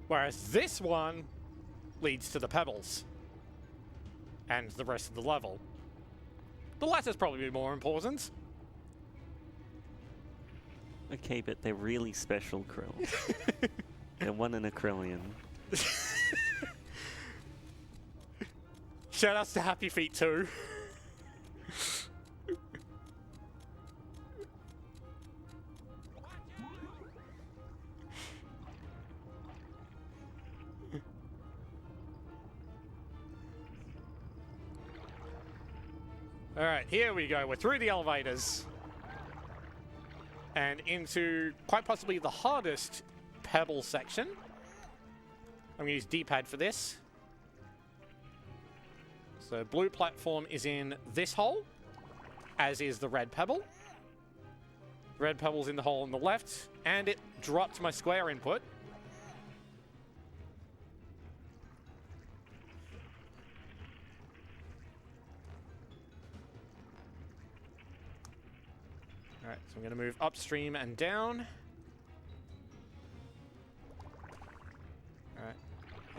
Whereas this one leads to the pebbles and the rest of the level. The latter's probably more important. Okay, but they're really special krill. They're 1 in a trillion. Shout outs to Happy Feet too. All right, here we go. We're through the elevators and into quite possibly the hardest pebble section. I'm going to use D-pad for this. So blue platform is in this hole, as is the red pebble. Red pebble's in the hole on the left, and it dropped my square input. All right, so I'm going to move upstream and down. All right,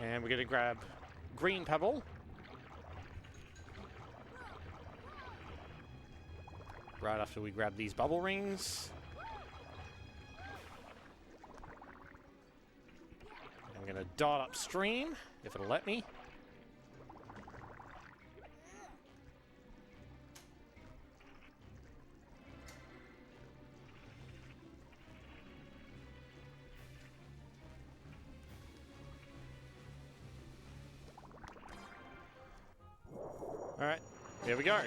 and we're going to grab green pebble. Right after we grab these bubble rings. I'm going to dart upstream, if it'll let me. All right, here we go.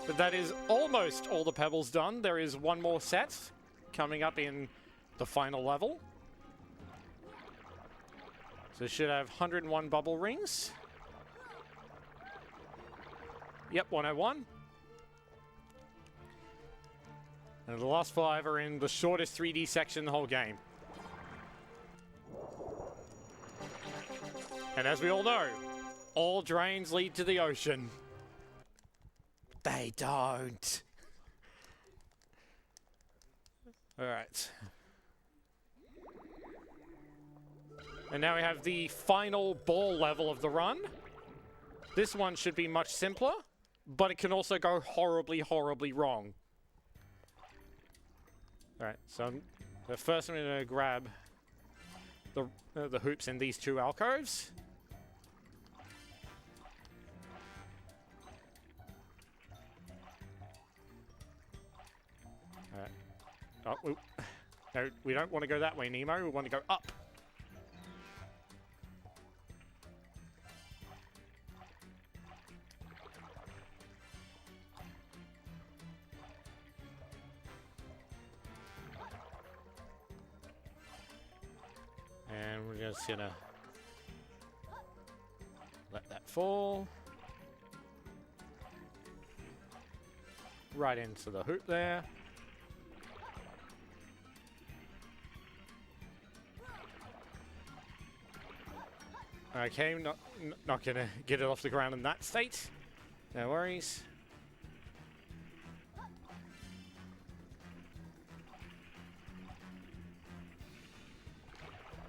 But that is almost all the pebbles done. There is one more set coming up in the final level. So it should have 101 bubble rings. Yep, 101. And the last 5 are in the shortest 3D section in the whole game. And as we all know, all drains lead to the ocean. They don't. All right. And now we have the final ball level of the run. This one should be much simpler, but it can also go horribly, horribly wrong. All right, so first I'm going to grab the hoops in these 2 alcoves. Oh, no, we don't want to go that way, Nemo. We want to go up. And we're just going to let that fall. Right into the hoop there. Okay, not gonna get it off the ground in that state. No worries.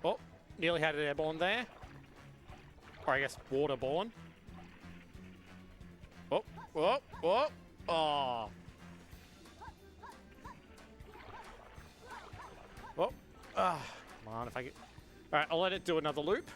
Oh, nearly had it airborne there. Or I guess waterborne. Oh, oh, oh, oh. Oh, come on, if I get... All right, I'll let it do another loop.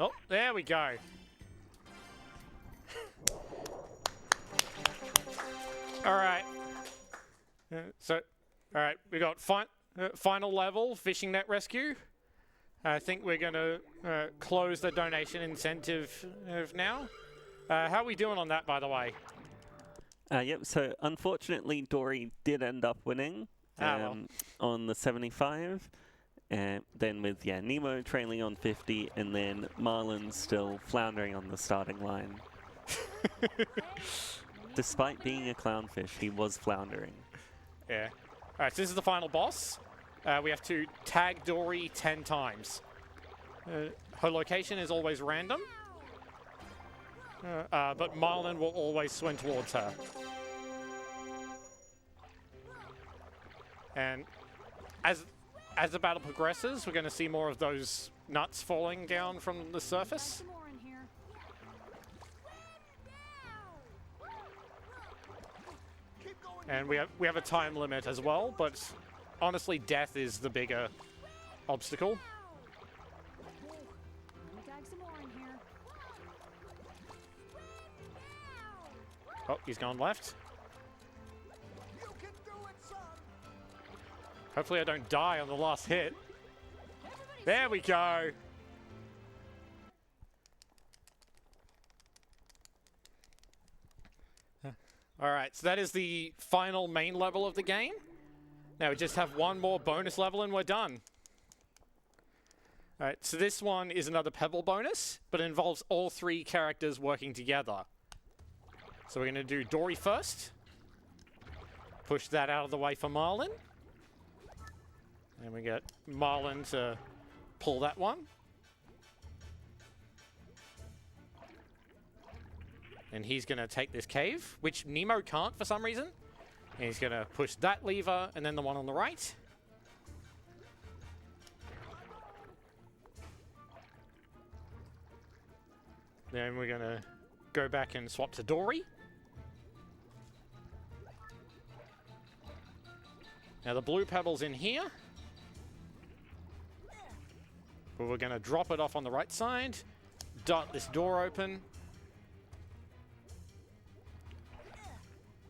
Oh, there we go. All right. All right, we got final level, fishing net rescue. I think we're going to close the donation incentive now. How are we doing on that, by the way? Yep, so unfortunately, Dory did end up winning Well. on the 75. Then with Nemo trailing on 50, and then Marlin still floundering on the starting line. Despite being a clownfish, he was floundering. Yeah. Alright, so this is the final boss. We have to tag Dory 10 times. Her location is always random. But Marlin will always swim towards her. And as the battle progresses, we're going to see more of those nuts falling down from the surface. Some more in here. Keep going. And we have a time limit as well, but honestly, death is the bigger obstacle. Let me tag some more in here. Oh, he's gone left. You can do it, son. Hopefully I don't die on the last hit. There we go. Alright, so that is the final main level of the game. Now we just have one more bonus level and we're done. Alright, so this one is another pebble bonus, but it involves all 3 characters working together. So we're going to do Dory first. Push that out of the way for Marlin. And we get Marlin to pull that one. And he's going to take this cave, which Nemo can't for some reason. And he's going to push that lever and then the one on the right. Then we're going to go back and swap to Dory. Now the blue pebble's in here. But we're going to drop it off on the right side. Dot this door open.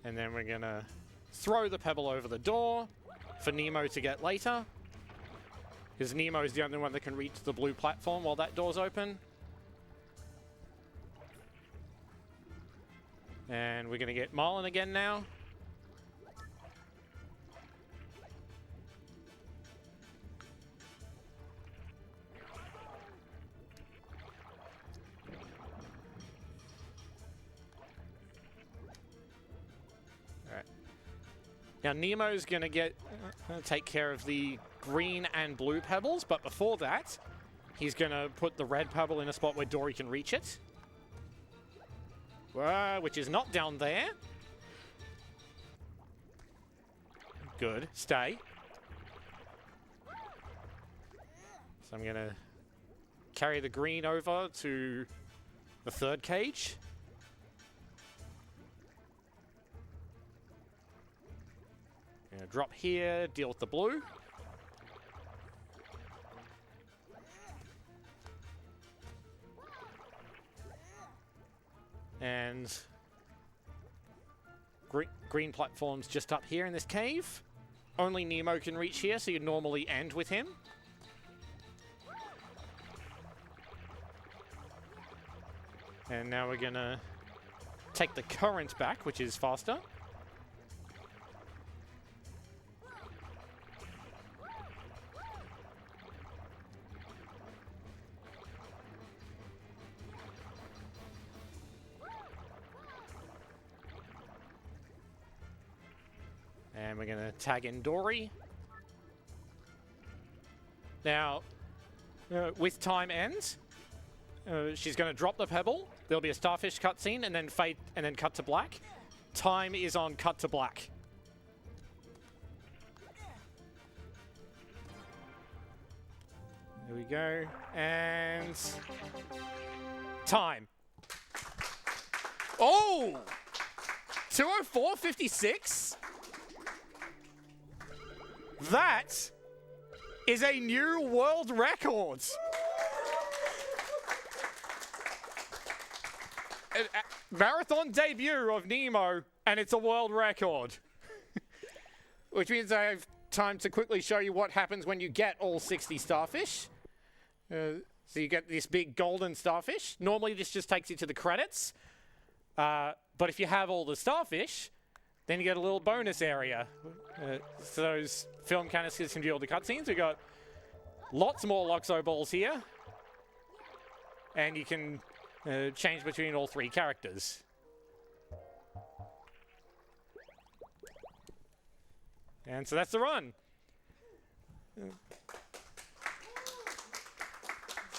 And then we're going to throw the pebble over the door for Nemo to get later. Because Nemo is the only one that can reach the blue platform while that door's open. And we're going to get Marlin again now. Alright. Now Nemo's going to take care of the green and blue pebbles, but before that, he's going to put the red pebble in a spot where Dory can reach it. Which is not down there. Good. Stay. So I'm going to carry the green over to the third cage. Going to drop here, deal with the blue. And green platform's just up here in this cave. Only Nemo can reach here, so you normally end with him. And now we're gonna take the current back, which is faster. And we're going to tag in Dory. Now, with time ends, she's going to drop the pebble. There'll be a starfish cutscene and then fade and then cut to black. Time is on cut to black. There we go. And time. Oh! 2:04:56? That is a new world record. Marathon debut of Nemo, and it's a world record. Which means I have time to quickly show you what happens when you get all 60 starfish. So you get this big golden starfish. Normally this just takes you to the credits. But if you have all the starfish, then you get a little bonus area. So those film canisters can do all the cutscenes. We got lots more Loxo balls here. And you can change between all 3 characters. And so that's the run.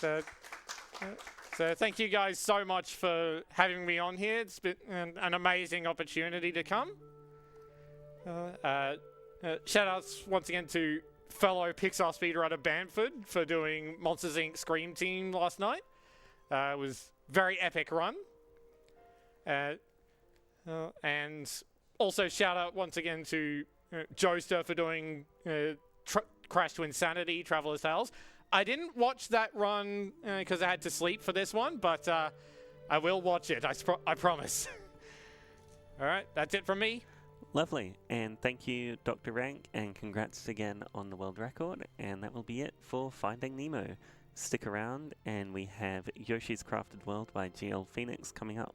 So thank you guys so much for having me on here. It's been an amazing opportunity to come. Shout outs once again to fellow Pixar speedrunner Bamford for doing Monsters Inc. Scream Team last night. It was a very epic run. And also shout out once again to Joester for doing Crash to Insanity, Traveler's Tales. I didn't watch that run because I had to sleep for this one, but I will watch it, I promise. All right, that's it from me. Lovely, and thank you, DrRank, and congrats again on the world record. And that will be it for Finding Nemo. Stick around, and we have Yoshi's Crafted World by GL Phoenix coming up.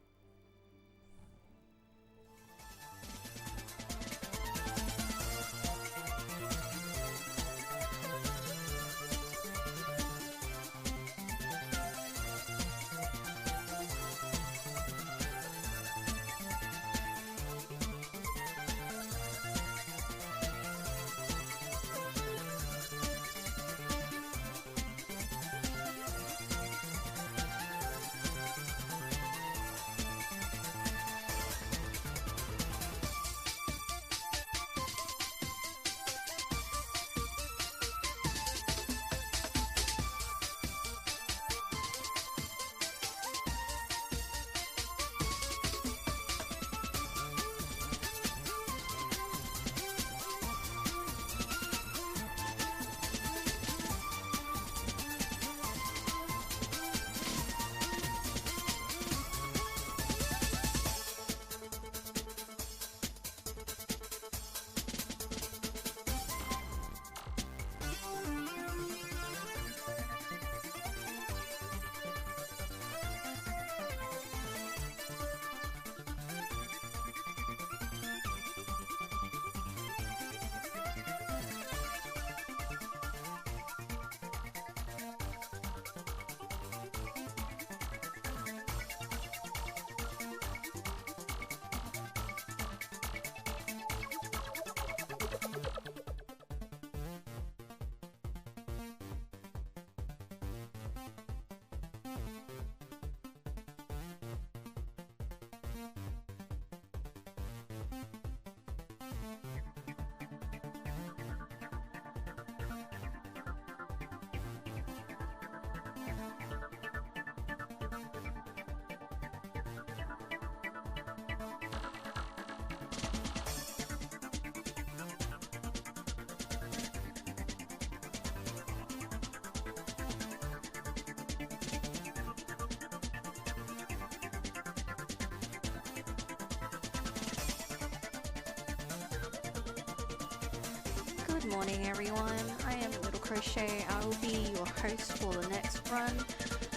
Good morning everyone, I am Little Crochet. I will be your host for the next run.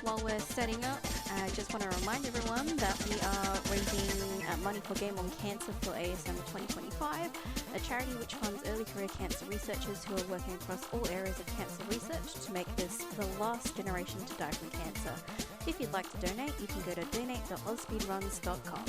While we're setting up, I just want to remind everyone that we are raising money for Game on Cancer for ASM 2025, a charity which funds early career cancer researchers who are working across all areas of cancer research to make this the last generation to die from cancer. If you'd like to donate, you can go to donate.AusSpeedruns.com.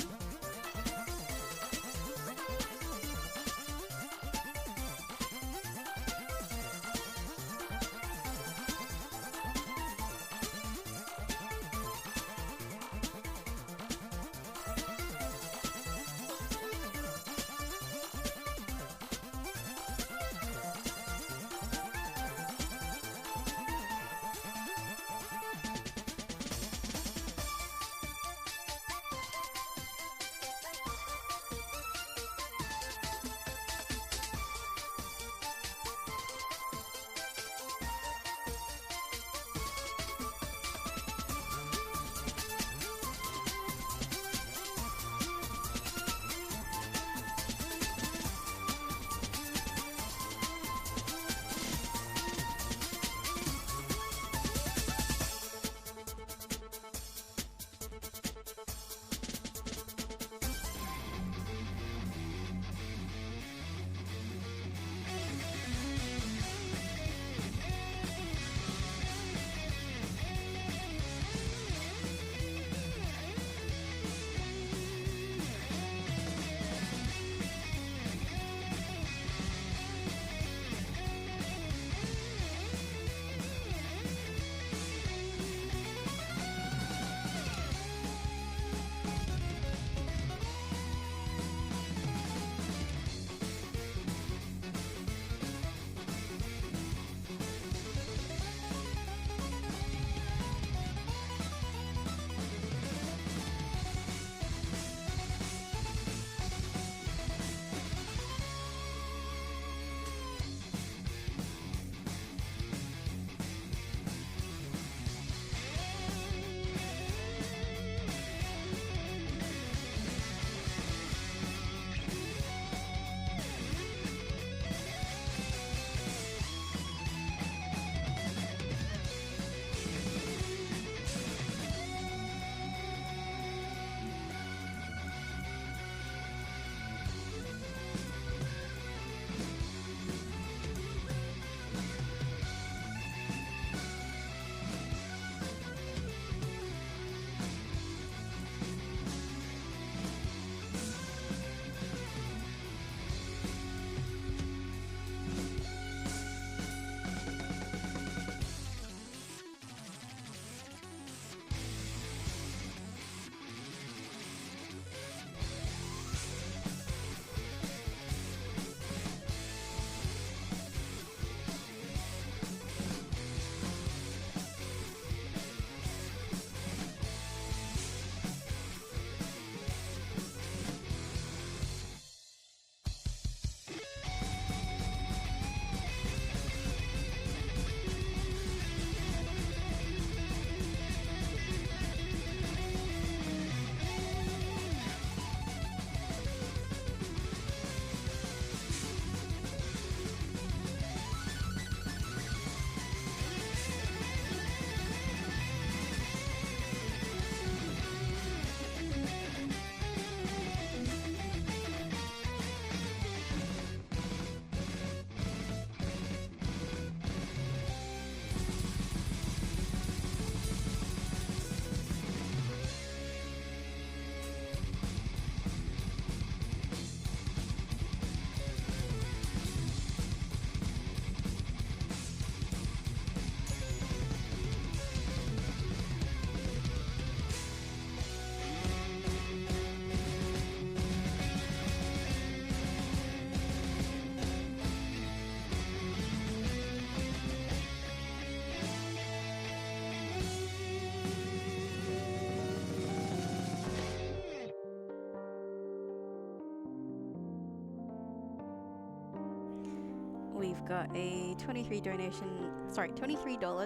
we've got a $23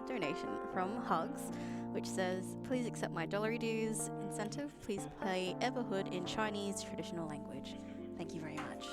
donation from Hugs, which says, please accept my $1 dues incentive. Please play Everhood in Chinese traditional language. Thank you very much.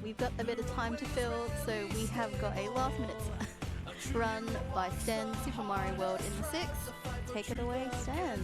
we've got a bit of time to fill, so we have got a last minute run by Stan, Super Mario World in the 6th. Take it away, Stan.